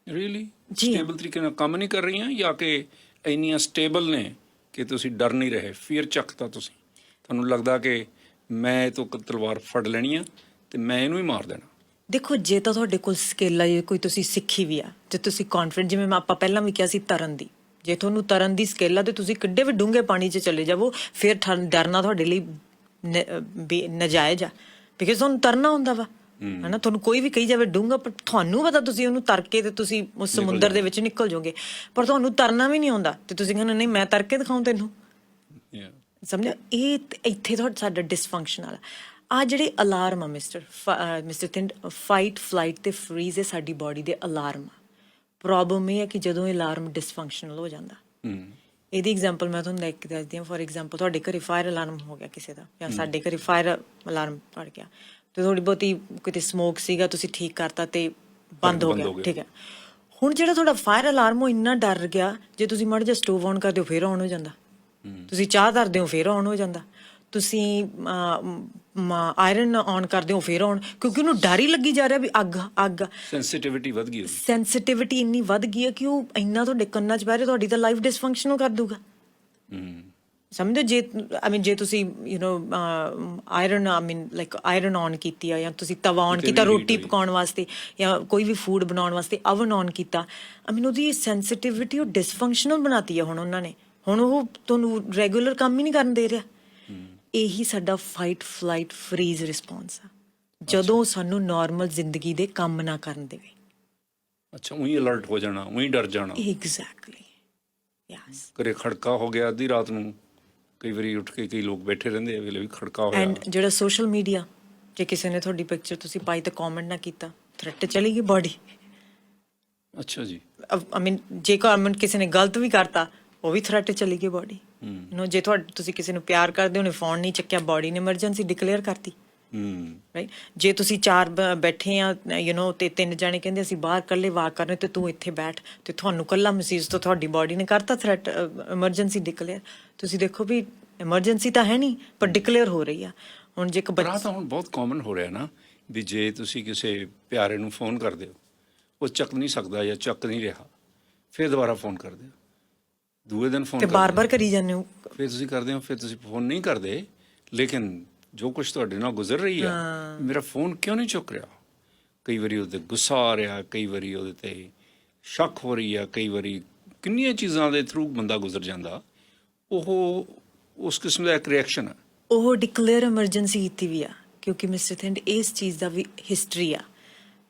ਰੀਅਲੀ ਜੀ ਹਾਂ। ਸਟੇਬਲ ਤਰੀਕੇ ਨਾਲ ਕੰਮ ਨਹੀਂ ਕਰ ਰਹੀਆਂ, ਜਾਂ ਕਿ ਇੰਨੀਆਂ ਸਟੇਬਲ ਨੇ ਕਿ ਤੁਸੀਂ ਡਰ ਨਹੀਂ ਰਹੇ, ਫੀਅਰ ਚੱਕਦਾ ਤੁਸੀਂ, ਤੁਹਾਨੂੰ ਲੱਗਦਾ ਕਿ ਮੈਂ ਇਹ ਤੋਂ ਤਲਵਾਰ ਫੜ ਲੈਣੀ ਆ ਤੇ ਮੈਂ ਇਹਨੂੰ ਹੀ ਮਾਰ ਦੇਣਾ। ਦੇਖੋ, ਜੇ ਤਾਂ ਤੁਹਾਡੇ ਕੋਲ ਸਕਿੱਲ ਆ, ਕੋਈ ਤੁਸੀਂ ਸਿੱਖੀ ਵੀ ਆ, ਜੇ ਤੁਸੀਂ ਕੌਨਫੀਡੈਂਟ, ਜਿਵੇਂ ਆਪਾਂ ਪਹਿਲਾਂ ਵੀ ਕਿਹਾ ਸੀ ਤਰਨ ਦੀ, ਜੇ ਤੁਹਾਨੂੰ ਤਰਨ ਦੀ ਸਕਿੱਲ ਆ ਤੇ ਤੁਸੀਂ ਕਿੱਡੇ ਵੀ ਡੂੰਘੇ ਪਾਣੀ 'ਚ ਚਲੇ ਜਾਵੋ, ਫਿਰ ਡਰਨਾ ਤੁਹਾਡੇ ਲਈ ਨਜਾਇਜ਼ ਆ, ਬਿਕਾਜ਼ ਤੁਹਾਨੂੰ ਤਰਨਾ ਹੁੰਦਾ ਵਾ, ਹਨਾ। ਤੁਹਾਨੂੰ ਕੋਈ ਵੀ ਕਹੀ ਜਾਵੇ ਡੂੰਘਾ, ਪਰ ਤੁਹਾਨੂੰ ਪਤਾ ਤੁਸੀਂ ਉਹਨੂੰ ਤਰ ਕੇ ਤੇ ਤੁਸੀਂ ਉਸ ਸਮੁੰਦਰ ਦੇ ਵਿੱਚ ਨਿਕਲ ਜਾਓਗੇ, ਪਰ ਤੁਹਾਨੂੰ ਤਰਨਾ ਵੀ ਨਹੀਂ ਆਉਂਦਾ ਤੇ ਤੁਸੀਂ ਕਹਿੰਦੇ ਨਹੀਂ ਮੈਂ ਤਰ ਕੇ ਦਿਖਾਉਂ ਤੈਨੂੰ, ਸਮਝਿਆ? ਇਹ ਇੱਥੇ ਸਾਡਾ ਡਿਸਫੰਕਸ਼ਨਲ ਆ ਜਿਹੜੇ ਅਲਾਰਮ ਆ ਮਿਸਟਰ ਥਿੰਡ, ਫਾਈਟ, ਫਲਾਈਟ ਤੇ ਫਰੀਜ਼, ਇਹ ਸਾਡੀ ਬਾਡੀ ਦੇ ਅਲਾਰਮ ਆ। ਪ੍ਰੋਬਲਮ ਇਹ ਹੈ ਕਿ ਜਦੋਂ ਇਹ ਅਲਾਰਮ ਡਿਸਫੰਕਸ਼ਨਲ ਹੋ ਜਾਂਦਾ, ਇਹਦੀ ਐਗਜ਼ਾਮਪਲ ਮੈਂ ਤੁਹਾਨੂੰ ਇੱਕ ਦੱਸਦੀ ਹਾਂ। ਫੋਰ ਐਗਜ਼ਾਮਪਲ, ਤੁਹਾਡੇ ਘਰੇ ਫਾਇਰ ਅਲਾਰਮ ਹੋ ਗਿਆ ਕਿਸੇ ਦਾ, ਜਾਂ ਸਾਡੇ ਘਰੇ ਫਾਇਰ ਅਲਾਰਮ ਪੜ ਗਿਆ ਤੇ ਥੋੜੀ ਬਹੁਤੀ ਕਿਤੇ ਸਮੋਕ ਸੀਗਾ, ਤੁਸੀਂ ਠੀਕ ਕਰਤਾ ਤੇ ਬੰਦ ਹੋ ਗਿਆ, ਠੀਕ ਹੈ। ਹੁਣ ਜਿਹੜਾ ਤੁਹਾਡਾ ਫਾਇਰ ਅਲਾਰਮ ਉਹ ਇੰਨਾ ਡਰ ਗਿਆ, ਜੇ ਤੁਸੀਂ ਮਾੜਾ ਜਿਹਾ ਸਟੋਵ ਔਨ ਕਰਦੇ ਹੋ ਫਿਰ ਔਨ ਹੋ ਜਾਂਦਾ, ਤੁਸੀਂ ਚਾਹ ਧਰਦੇ ਹੋ ਫਿਰ ਔਨ ਹੋ ਜਾਂਦਾ, ਤੁਸੀਂ ਆਇਰਨ ਔਨ ਕਰਦੇ ਹੋ ਫਿਰ ਔਨ, ਕਿਉਂਕਿ ਉਹਨੂੰ ਡਰ ਹੀ ਲੱਗੀ ਜਾ ਰਿਹਾ ਵੀ ਅੱਗ ਅੱਗ। ਸੈਂਸਿਟੀਵਿਟੀ ਵੱਧ ਗਈ, ਸੈਂਸਿਟੀਵਿਟੀ ਇੰਨੀ ਵੱਧ ਗਈ ਹੈ ਕਿ ਉਹ ਇੰਨਾ ਤੁਹਾਡੇ ਕੰਨਾਂ 'ਚ ਪੈ ਰਿਹਾ, ਤੁਹਾਡੀ ਤਾਂ ਲਾਈਫ ਡਿਸਫੰਕਸ਼ਨਲ ਕਰ ਦੂਗਾ। ਸਮਝੋ, ਜੇ ਤੁਸੀਂ ਆਇਰਨ ਔਨ ਕੀਤੀ ਆ, ਜਾਂ ਤੁਸੀਂ ਤਵਾ ਔਨ ਕੀਤਾ ਰੋਟੀ ਪਕਾਉਣ ਵਾਸਤੇ, ਜਾਂ ਕੋਈ ਵੀ ਫੂਡ ਬਣਾਉਣ ਵਾਸਤੇ ਅਵਨ ਔਨ ਕੀਤਾ, ਉਹਦੀ ਸੈਂਸਿਟੀਵਿਟੀ ਉਹ ਡਿਸਫੰਕਸ਼ਨਲ ਬਣਾਤੀ ਆ ਹੁਣ ਉਹਨਾਂ ਨੇ। ਹੁਣ ਉਹ ਤੁਹਾਨੂੰ ਰੈਗੂਲਰ ਕੰਮ ਹੀ ਨਹੀਂ ਕਰਨ ਦੇ ਰਿਹਾ। ਇਹੀ ਸਾਡਾ ਫਾਈਟ, ਫਲਾਈਟ, ਫਰੀਜ਼ ਰਿਸਪੌਂਸ ਆ, ਜਦੋਂ ਸਾਨੂੰ ਨਾਰਮਲ ਜ਼ਿੰਦਗੀ ਦੇ ਕੰਮ ਨਾ ਕਰਨ ਦੇਵੇ। ਅੱਛਾ, ਉਹੀ ਅਲਰਟ ਹੋ ਜਾਣਾ, ਉਹੀ ਡਰ ਜਾਣਾ। Exactly, yes. ਘਰੇ ਖੜਕਾ ਹੋ ਗਿਆ ਅੱਧੀ ਰਾਤ ਨੂੰ, ਕਈ ਵਾਰੀ ਉੱਠ ਕੇ ਕਈ ਲੋਕ ਬੈਠੇ ਰਹਿੰਦੇ ਆ, ਵੇਲੇ ਵੀ ਖੜਕਾ ਹੋਇਆ। ਐਂਡ ਜਿਹੜਾ ਸੋਸ਼ਲ ਮੀਡੀਆ, ਜੇ ਕਿਸੇ ਨੇ ਤੁਹਾਡੀ ਪਿਕਚਰ ਤੁਸੀਂ ਪਾਈ ਤੇ ਕਮੈਂਟ ਨਾ ਕੀਤਾ, ਥ੍ਰੈਟ ਚਲੀ ਗਈ ਬਾਡੀ। ਅੱਛਾ ਜੀ। ਜੇ ਕਮੈਂਟ ਕਿਸੇ ਨੇ ਗਲਤ ਵੀ ਕਰਤਾ, ਉਹ ਵੀ ਥ੍ਰੈਟ ਚਲੀ ਗਈ ਬਾਡੀ। ਜੇ ਤੁਸੀਂ ਕਿਸੇ ਨੂੰ ਪਿਆਰ ਕਰਦੇ ਹੋ, ਉਹਨੇ ਫੋਨ ਨਹੀਂ ਚੱਕਿਆ, ਬਾਡੀ ਨੇ ਐਮਰਜੈਂਸੀ ਡਿਕਲੇਅਰ ਕਰਤੀ, ਰਾਈਟ। ਜੇ ਤੁਸੀਂ ਚਾਰ ਬੈਠੇ ਆ ਤੇ ਤਿੰਨ ਜਾਣੇ ਕਹਿੰਦੇ ਅਸੀਂ ਬਾਹਰ ਇਕੱਲੇ ਵਾਕ ਕਰਨੇ ਤੇ ਤੂੰ ਇੱਥੇ ਬੈਠ, ਤੇ ਤੁਹਾਨੂੰ ਇਕੱਲਾ ਮਹਿਸੂਸ, ਤਾਂ ਤੁਹਾਡੀ ਬਾਡੀ ਨੇ ਕਰਤਾ ਥ੍ਰੈਟ, ਐਮਰਜੈਂਸੀ ਡਿਕਲੇਅਰ। ਤੁਸੀਂ ਦੇਖੋ ਵੀ ਐਮਰਜੈਂਸੀ ਤਾਂ ਹੈ ਨਹੀਂ, ਪਰ ਡਿਕਲੇਅਰ ਹੋ ਰਹੀ ਆ। ਹੁਣ ਜੇ ਇੱਕ ਬੱਚਾ ਤਾਂ ਹੁਣ ਬਹੁਤ ਕਾਮਨ ਹੋ ਰਿਹਾ ਨਾ, ਵੀ ਜੇ ਤੁਸੀਂ ਕਿਸੇ ਪਿਆਰੇ ਨੂੰ ਫੋਨ ਕਰਦੇ ਹੋ, ਉਹ ਚੱਕ ਨਹੀਂ ਸਕਦਾ ਜਾਂ ਚੱਕ ਨਹੀਂ ਰਿਹਾ, ਫਿਰ ਦੁਬਾਰਾ ਫੋਨ ਕਰਦੇ ਹੋ, ਦੂਏ ਦਿਨ ਫੋਨ ਬਾਰ-ਬਾਰ ਕਰੀ ਜਾਂਦੇ ਹੋ, ਫਿਰ ਤੁਸੀਂ ਕਰਦੇ ਹੋ, ਫਿਰ ਤੁਸੀਂ ਫੋਨ ਨਹੀਂ ਕਰਦੇ, ਲੇਕਿਨ ਜੋ ਕੁਛ ਤੁਹਾਡੇ ਨਾਲ ਗੁਜ਼ਰ ਰਹੀ ਆ, ਮੇਰਾ ਫੋਨ ਕਿਉਂ ਨਹੀਂ ਚੁੱਕ ਰਿਹਾ? ਕਈ ਵਾਰੀ ਉਹਦੇ ਗੁੱਸਾ ਆ ਰਿਹਾ, ਕਈ ਵਾਰੀ ਉਹਦੇ ਤੇ ਸ਼ੱਕ ਹੋ ਰਹੀ ਆ, ਕਈ ਵਾਰੀ ਕਿੰਨੀਆਂ ਚੀਜ਼ਾਂ ਦੇ ਥਰੂ ਬੰਦਾ ਗੁਜ਼ਰ ਜਾਂਦਾ। ਉਹ ਉਸ ਕਿਸਮ ਦਾ ਇੱਕ ਰਿਐਕਸ਼ਨ ਆ, ਉਹ ਡਿਕਲੇਅਰ ਐਮਰਜੈਂਸੀ ਕੀਤੀ ਵੀ ਆ। ਕਿਉਂਕਿ ਮਿਸਟਰ ਥਿੰਡ, ਇਸ ਚੀਜ਼ ਦਾ ਵੀ ਹਿਸਟਰੀ ਆ।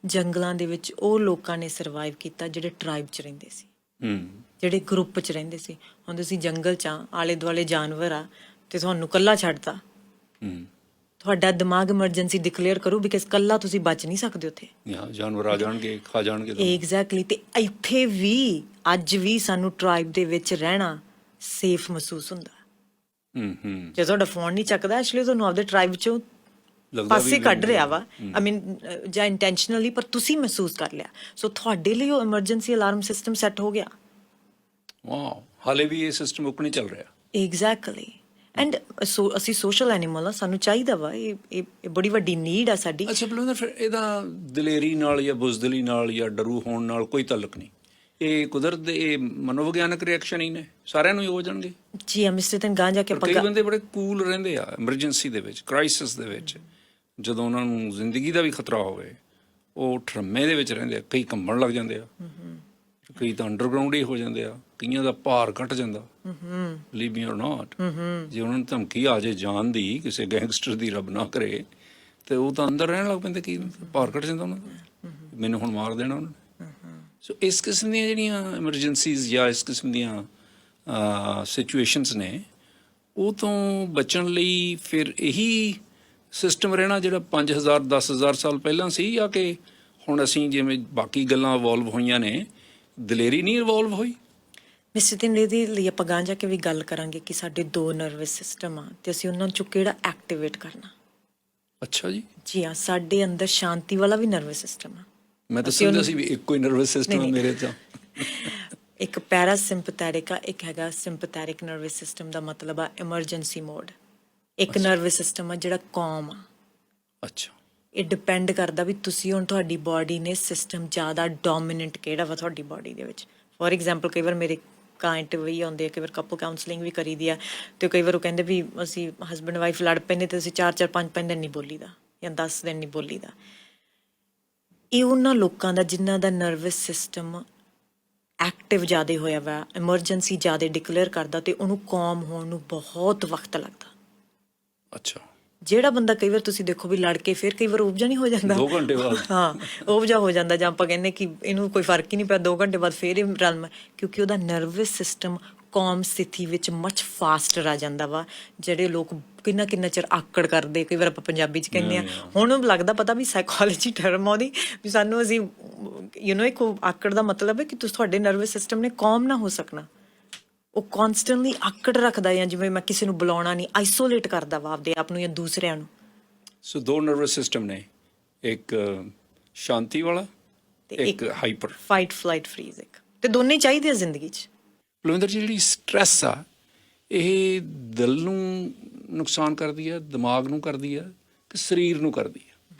ਜੰਗਲਾਂ ਦੇ ਵਿੱਚ ਉਹ ਲੋਕਾਂ ਨੇ ਸਰਵਾਈਵ ਕੀਤਾ ਜਿਹੜੇ ਟਰਾਈਬ 'ਚ ਰਹਿੰਦੇ ਸੀ, ਜਿਹੜੇ ਗਰੁੱਪ 'ਚ ਰਹਿੰਦੇ ਸੀ। ਹੁਣ ਤੁਸੀਂ ਜੰਗਲ 'ਚ ਆ, ਆਲੇ ਦੁਆਲੇ ਜਾਨਵਰ ਆ, ਤੇ ਤੁਹਾਨੂੰ ਇਕੱਲਾ ਛੱਡਤਾ, ਤੁਹਾਡਾ ਦਿਮਾਗ ਐਮਰਜੈਂਸੀ ਡਿਕਲੇਅਰ ਕਰੂ, ਬਿਕਾਜ਼ ਇਕੱਲਾ ਤੁਸੀਂ ਬਚ ਨਹੀਂ ਸਕਦੇ ਉੱਥੇ, ਜਾਨਵਰ ਆ ਜਾਣਗੇ, ਖਾ ਜਾਣਗੇ। ਐਗਜ਼ੈਕਟਲੀ। ਤੇ ਇੱਥੇ ਵੀ ਅੱਜ ਵੀ ਸਾਨੂੰ ਟਰਾਈਬ ਦੇ ਵਿੱਚ ਰਹਿਣਾ ਸੇਫ ਮਹਿਸੂਸ ਹੁੰਦਾ। ਜੇ ਤੁਹਾਡਾ ਫੋਨ ਨਹੀਂ ਚੱਕਦਾ, ਐਕਚੁਅਲੀ ਤੁਹਾਨੂੰ ਆਪਦੇ ਟਰਾਈਬ 'ਚੋਂ ਪਾਸੇ ਕੱਢ ਰਿਹਾ ਵਾ, ਜਾਂ ਇੰਟੈਂਸ਼ਨਲੀ, ਪਰ ਤੁਸੀਂ ਮਹਿਸੂਸ ਕਰ ਲਿਆ, ਸੋ ਤੁਹਾਡੇ ਲਈ ਉਹ ਐਮਰਜੈਂਸੀ ਅਲਾਰਮ ਸਿਸਟਮ ਸੈੱਟ ਹੋ ਗਿਆ। ਵਾਓ, ਹਾਲੇ ਵੀ ਇਹ ਸਿਸਟਮ ਉੱਕ ਨਹੀਂ ਚੱਲ ਰਿਹਾ। ਐਗਜ਼ੈਕਟਲੀ। ਐਂਡ ਅਸੀਂ ਸੋਸ਼ਲ ਐਨੀਮਲ ਆ, ਸਾਨੂੰ ਚਾਹੀਦਾ ਵਾ, ਇਹ ਬੜੀ ਵੱਡੀ ਨੀਡ ਆ ਸਾਡੀ। ਅੱਛਾ ਬਲਵਿੰਦਰ, ਫਿਰ ਇਹਦਾ ਦਲੇਰੀ ਨਾਲ ਜਾਂ ਬੁਜ਼ਦਿਲੀ ਨਾਲ ਜਾਂ ਡਰੂ ਹੋਣ ਨਾਲ ਕੋਈ ਤਾਲੁਕ ਨਹੀਂ, ਇਹ ਕੁਦਰਤ ਦੇ, ਇਹ ਮਨੋਵਿਗਿਆਨਕ ਰਿਐਕਸ਼ਨ ਹੀ ਨੇ, ਸਾਰਿਆਂ ਨੂੰ ਹੀ ਹੋ ਜਾਣਗੇ। ਜੀ ਆ ਮਿਸਟਰ ਥਿੰਡ, ਗਾਂ ਜਾ ਕੇ ਕਈ ਬੰਦੇ ਬੜੇ ਕੂਲ ਰਹਿੰਦੇ ਆ ਐਮਰਜੈਂਸੀ ਦੇ ਵਿੱਚ, ਕ੍ਰਾਈਸਿਸ ਦੇ ਵਿੱਚ, ਜਦੋਂ ਉਹਨਾਂ ਨੂੰ ਜ਼ਿੰਦਗੀ ਦਾ ਵੀ ਖਤਰਾ ਹੋਵੇ, ਉਹ ਠਰਮੇ ਦੇ ਵਿੱਚ ਰਹਿੰਦੇ ਆ। ਕਈ ਕੰਬਣ ਲੱਗ ਜਾਂਦੇ ਆ, ਕਈ ਤਾਂ ਅੰਡਰਗਰਾਉਂਡ ਹੀ ਹੋ ਜਾਂਦੇ ਆ, ਕਈਆਂ ਦਾ ਭਾਰ ਘਟ ਜਾਂਦਾ, ਬਲੀਵ ਮੀ ਔਰ ਨਾਟ। ਜੇ ਉਹਨਾਂ ਨੂੰ ਧਮਕੀ ਆ ਜੇ ਜਾਨ ਦੀ, ਕਿਸੇ ਗੈਂਗਸਟਰ ਦੀ, ਰੱਬ ਨਾ ਕਰੇ, ਤੇ ਉਹ ਤਾਂ ਅੰਦਰ ਰਹਿਣ ਲੱਗ ਪੈਂਦੇ, ਕੀ ਭਾਰ ਘਟ ਜਾਂਦਾ ਉਹਨਾਂ ਦਾ, ਮੈਨੂੰ ਹੁਣ ਮਾਰ ਦੇਣਾ ਉਹਨਾਂ ਨੇ। ਸੋ ਇਸ ਕਿਸਮ ਦੀਆਂ ਜਿਹੜੀਆਂ ਐਮਰਜੈਂਸੀਜ਼ ਜਾਂ ਇਸ ਕਿਸਮ ਦੀਆਂ ਸਿਚੁਏਸ਼ਨਸ ਨੇ, ਉਹ ਤੋਂ ਬਚਣ ਲਈ ਫਿਰ ਇਹੀ ਸਿਸਟਮ ਰਹਿਣਾ ਜਿਹੜਾ 5000 10,000 ਸਾਲ ਪਹਿਲਾਂ ਸੀ, ਜਾਂ ਕਿ ਹੁਣ ਅਸੀਂ ਜਿਵੇਂ ਬਾਕੀ ਗੱਲਾਂ ਇਵੋਲਵ ਹੋਈਆਂ ਨੇ, ਦਲੇਰੀ ਨਹੀਂ ਇਵੋਲਵ ਹੋਈ? ਮਿਸਟਰ ਤਿੰਨ ਇਹਦੇ ਲਈ ਆਪਾਂ ਗਾਂ ਜਾ ਕੇ ਵੀ ਗੱਲ ਕਰਾਂਗੇ ਕਿ ਸਾਡੇ 2 ਨਰਵਸ ਸਿਸਟਮ ਆ ਤੇ ਅਸੀਂ ਉਹਨਾਂ ਚੋਂ ਕਿਹੜਾ ਐਕਟੀਵੇਟ ਕਰਨਾ। ਅੱਛਾ ਜੀ। ਜੀ ਹਾਂ, ਸਾਡੇ ਅੰਦਰ ਸ਼ਾਂਤੀ ਵਾਲਾ ਵੀ ਨਰਵਸ ਸਿਸਟਮ ਆ। ਮੈਂ ਤਾਂ ਸਮਝਿਆ ਸੀ ਵੀ ਇੱਕੋ ਹੀ ਨਰਵਸ ਸਿਸਟਮ ਹੈ ਮੇਰੇ ਤਾਂ। ਇੱਕ ਪੈਰਾਸਿੰਪਥੈਟਿਕ ਆ, ਇੱਕ ਹੈਗਾ ਸਿੰਪਥੈਟਿਕ ਨਰਵਸ ਸਿਸਟਮ। ਦਾ ਮਤਲਬ ਆ ਐਮਰਜੈਂਸੀ ਮੋਡ। ਇੱਕ ਨਰਵਸ ਸਿਸਟਮ ਆ ਜਿਹੜਾ ਕਾਮ ਆ। ਅੱਛਾ। ਇਹ ਡਿਪੈਂਡ ਕਰਦਾ ਵੀ ਤੁਸੀਂ ਹੁਣ ਤੁਹਾਡੀ ਬਾਡੀ ਨੇ ਸਿਸਟਮ ਜ਼ਿਆਦਾ ਡੋਮੀਨੈਂਟ ਕਿਹੜਾ ਵਾ ਤੁਹਾਡੀ ਬਾਡੀ ਦੇ ਵਿੱਚ। ਫੋਰ ਐਗਜ਼ਾਮਪਲ ਕਈ ਵਾਰ ਮੇਰੇ ਕਲਾਇੰਟ ਵੀ ਆਉਂਦੇ ਆ, ਕਈ ਵਾਰ ਕਪਲ ਕਾਉਂਸਲਿੰਗ ਵੀ ਕਰੀਦੀ ਆ, ਤੇ ਕਈ ਵਾਰ ਉਹ ਕਹਿੰਦੇ ਵੀ ਅਸੀਂ ਹਸਬੈਂਡ ਵਾਈਫ ਲੜ ਪੈਂਦੇ ਤੇ ਅਸੀਂ 4-4 5-5 ਦਿਨ ਨਹੀਂ ਬੋਲੀਦਾ ਜਾਂ 10 ਦਿਨ ਨਹੀਂ ਬੋਲੀਦਾ। ਇਹ ਉਹਨਾਂ ਲੋਕਾਂ ਦਾ ਜਿਨ੍ਹਾਂ ਦਾ ਨਰਵਸ ਸਿਸਟਮ ਐਕਟਿਵ ਜ਼ਿਆਦਾ ਹੋਇਆ ਵਾ, ਐਮਰਜੈਂਸੀ ਜ਼ਿਆਦਾ ਡਿਕਲੇਅਰ ਕਰਦਾ, ਤੇ ਉਹਨੂੰ ਕਾਮ ਹੋਣ ਨੂੰ ਬਹੁਤ ਵਕਤ ਲੱਗਦਾ। ਅੱਛਾ। ਜਿਹੜਾ ਬੰਦਾ ਕਈ ਵਾਰ ਤੁਸੀਂ ਦੇਖੋ ਵੀ ਲੜ ਕੇ ਫਿਰ ਕਈ ਵਾਰ ਉਬਜਾ ਨਹੀਂ ਹੋ ਜਾਂਦਾ 2 ਘੰਟੇ ਬਾਅਦ, ਹਾਂ ਉਬਜਾ ਹੋ ਜਾਂਦਾ, ਜਾਂ ਆਪਾਂ ਕਹਿੰਦੇ ਕਿ ਇਹਨੂੰ ਕੋਈ ਫਰਕ ਹੀ ਨਹੀਂ ਪਿਆ 2 ਘੰਟੇ ਬਾਅਦ ਫਿਰ ਇਹ ਰਲਮ, ਕਿਉਂਕਿ ਉਹਦਾ ਨਰਵਸ ਸਿਸਟਮ ਕਾਮ ਸਥਿਤੀ ਵਿੱਚ ਮਚ ਫਾਸਟਰ ਆ ਜਾਂਦਾ ਵਾ। ਜਿਹੜੇ ਲੋਕ ਕਿੰਨਾ ਚਿਰ ਆਕੜ ਕਰਦੇ, ਕਈ ਵਾਰ ਆਪਾਂ ਪੰਜਾਬੀ 'ਚ ਕਹਿੰਦੇ ਆ, ਹੁਣ ਲੱਗਦਾ ਪਤਾ ਵੀ ਸਾਈਕੋਲੋਜੀ ਟਰਮ ਆਉਂਦੀ ਵੀ ਸਾਨੂੰ ਅਸੀਂ ਇੱਕ ਆਕੜ ਦਾ ਮਤਲਬ ਹੈ ਕਿ ਤੁਸੀਂ ਤੁਹਾਡੇ ਨਰਵਸ ਸਿਸਟਮ ਨੇ ਕਾਮ ਨਾ ਹੋ ਸਕਣਾ। ਉਹ ਕੌਨਸਟੈਂਟਲੀ ਆਕੜ ਰੱਖਦਾ, ਜਾਂ ਜਿਵੇਂ ਮੈਂ ਕਿਸੇ ਨੂੰ ਬੁਲਾਉਣਾ ਨਹੀਂ, ਆਈਸੋਲੇਟ ਕਰਦਾ ਵਾ ਆਪਦੇ ਆਪ ਨੂੰ ਜਾਂ ਦੂਸਰਿਆਂ ਨੂੰ। ਸੋ 2 ਨਰਵਸ ਸਿਸਟਮ ਨੇ, ਇੱਕ ਸ਼ਾਂਤੀ ਵਾਲਾ ਤੇ ਇੱਕ ਹਾਈਪਰ। ਫਾਈਟ ਫਲਾਈਟ ਫਰੀਜ਼, ਇੱਕ ਤੇ ਦੋਨੇ ਚਾਹੀਦੇ ਆ ਜ਼ਿੰਦਗੀ 'ਚ। ਬਲਵਿੰਦਰ ਜੀ, ਜਿਹੜੀ ਸਟ੍ਰੈਸ ਆ ਇਹ ਦਿਲ ਨੂੰ ਨੁਕਸਾਨ ਕਰਦੀ ਹੈ, ਦਿਮਾਗ ਨੂੰ ਕਰਦੀ ਹੈ, ਕਿ ਸਰੀਰ ਨੂੰ ਕਰਦੀ ਹੈ?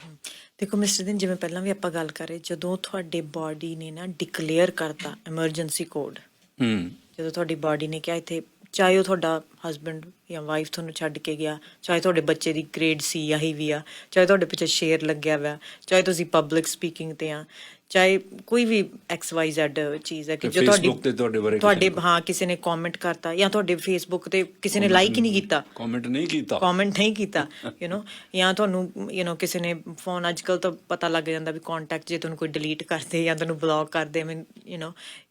ਦੇਖੋ ਮਿਸਟਰ ਦਿਨ, ਜਿਵੇਂ ਪਹਿਲਾਂ ਵੀ ਆਪਾਂ ਗੱਲ ਕਰ ਰਹੇ, ਜਦੋਂ ਤੁਹਾਡੇ ਬਾਡੀ ਨੇ ਨਾ ਡਿਕਲੇਅਰ ਕਰਤਾ ਐਮਰਜੈਂਸੀ ਕੋਡ, ਜਦੋਂ ਤੁਹਾਡੀ ਬਾਡੀ ਨੇ ਕਿਹਾ ਇੱਥੇ, ਚਾਹੇ ਉਹ ਤੁਹਾਡਾ ਹਸਬੈਂਡ ਜਾਂ ਵਾਈਫ ਤੁਹਾਨੂੰ ਛੱਡ ਕੇ ਗਿਆ, ਚਾਹੇ ਤੁਹਾਡੇ ਬੱਚੇ ਦੀ ਗ੍ਰੇਡ ਸੀ ਆਹੀ ਵੀ ਆ, ਚਾਹੇ ਤੁਹਾਡੇ ਪਿੱਛੇ ਸ਼ੇਰ ਲੱਗਿਆ ਵਾ, ਚਾਹੇ ਤੁਸੀਂ ਪਬਲਿਕ ਸਪੀਕਿੰਗ ਤੇ ਆ, ਚਾਹੇ ਕੋਈ ਵੀ XYZ ਚੀਜ਼ ਹੈ ਕਿ ਜੋ ਤੁਹਾਡੇ ਹਾਂ ਕਿਸੇ ਨੇ ਕਮੈਂਟ ਕਰਤਾ, ਜਾਂ ਤੁਹਾਡੇ ਫੇਸਬੁੱਕ ਤੇ ਕਿਸੇ ਨੇ ਲਾਈਕ ਹੀ ਨਹੀਂ ਕੀਤਾ, ਕਮੈਂਟ ਨਹੀਂ ਕੀਤਾ ਜਾਂ ਤੁਹਾਨੂੰ ਕਿਸੇ ਨੇ ਫੋਨ, ਅੱਜ ਕੱਲ੍ਹ ਤਾਂ ਪਤਾ ਲੱਗ ਜਾਂਦਾ ਵੀ ਕੰਟੈਕਟ ਜੇ ਤੁਹਾਨੂੰ ਕੋਈ ਡਿਲੀਟ ਕਰਦੇ ਜਾਂ ਤੁਹਾਨੂੰ ਬਲੌਕ ਕਰਦੇ,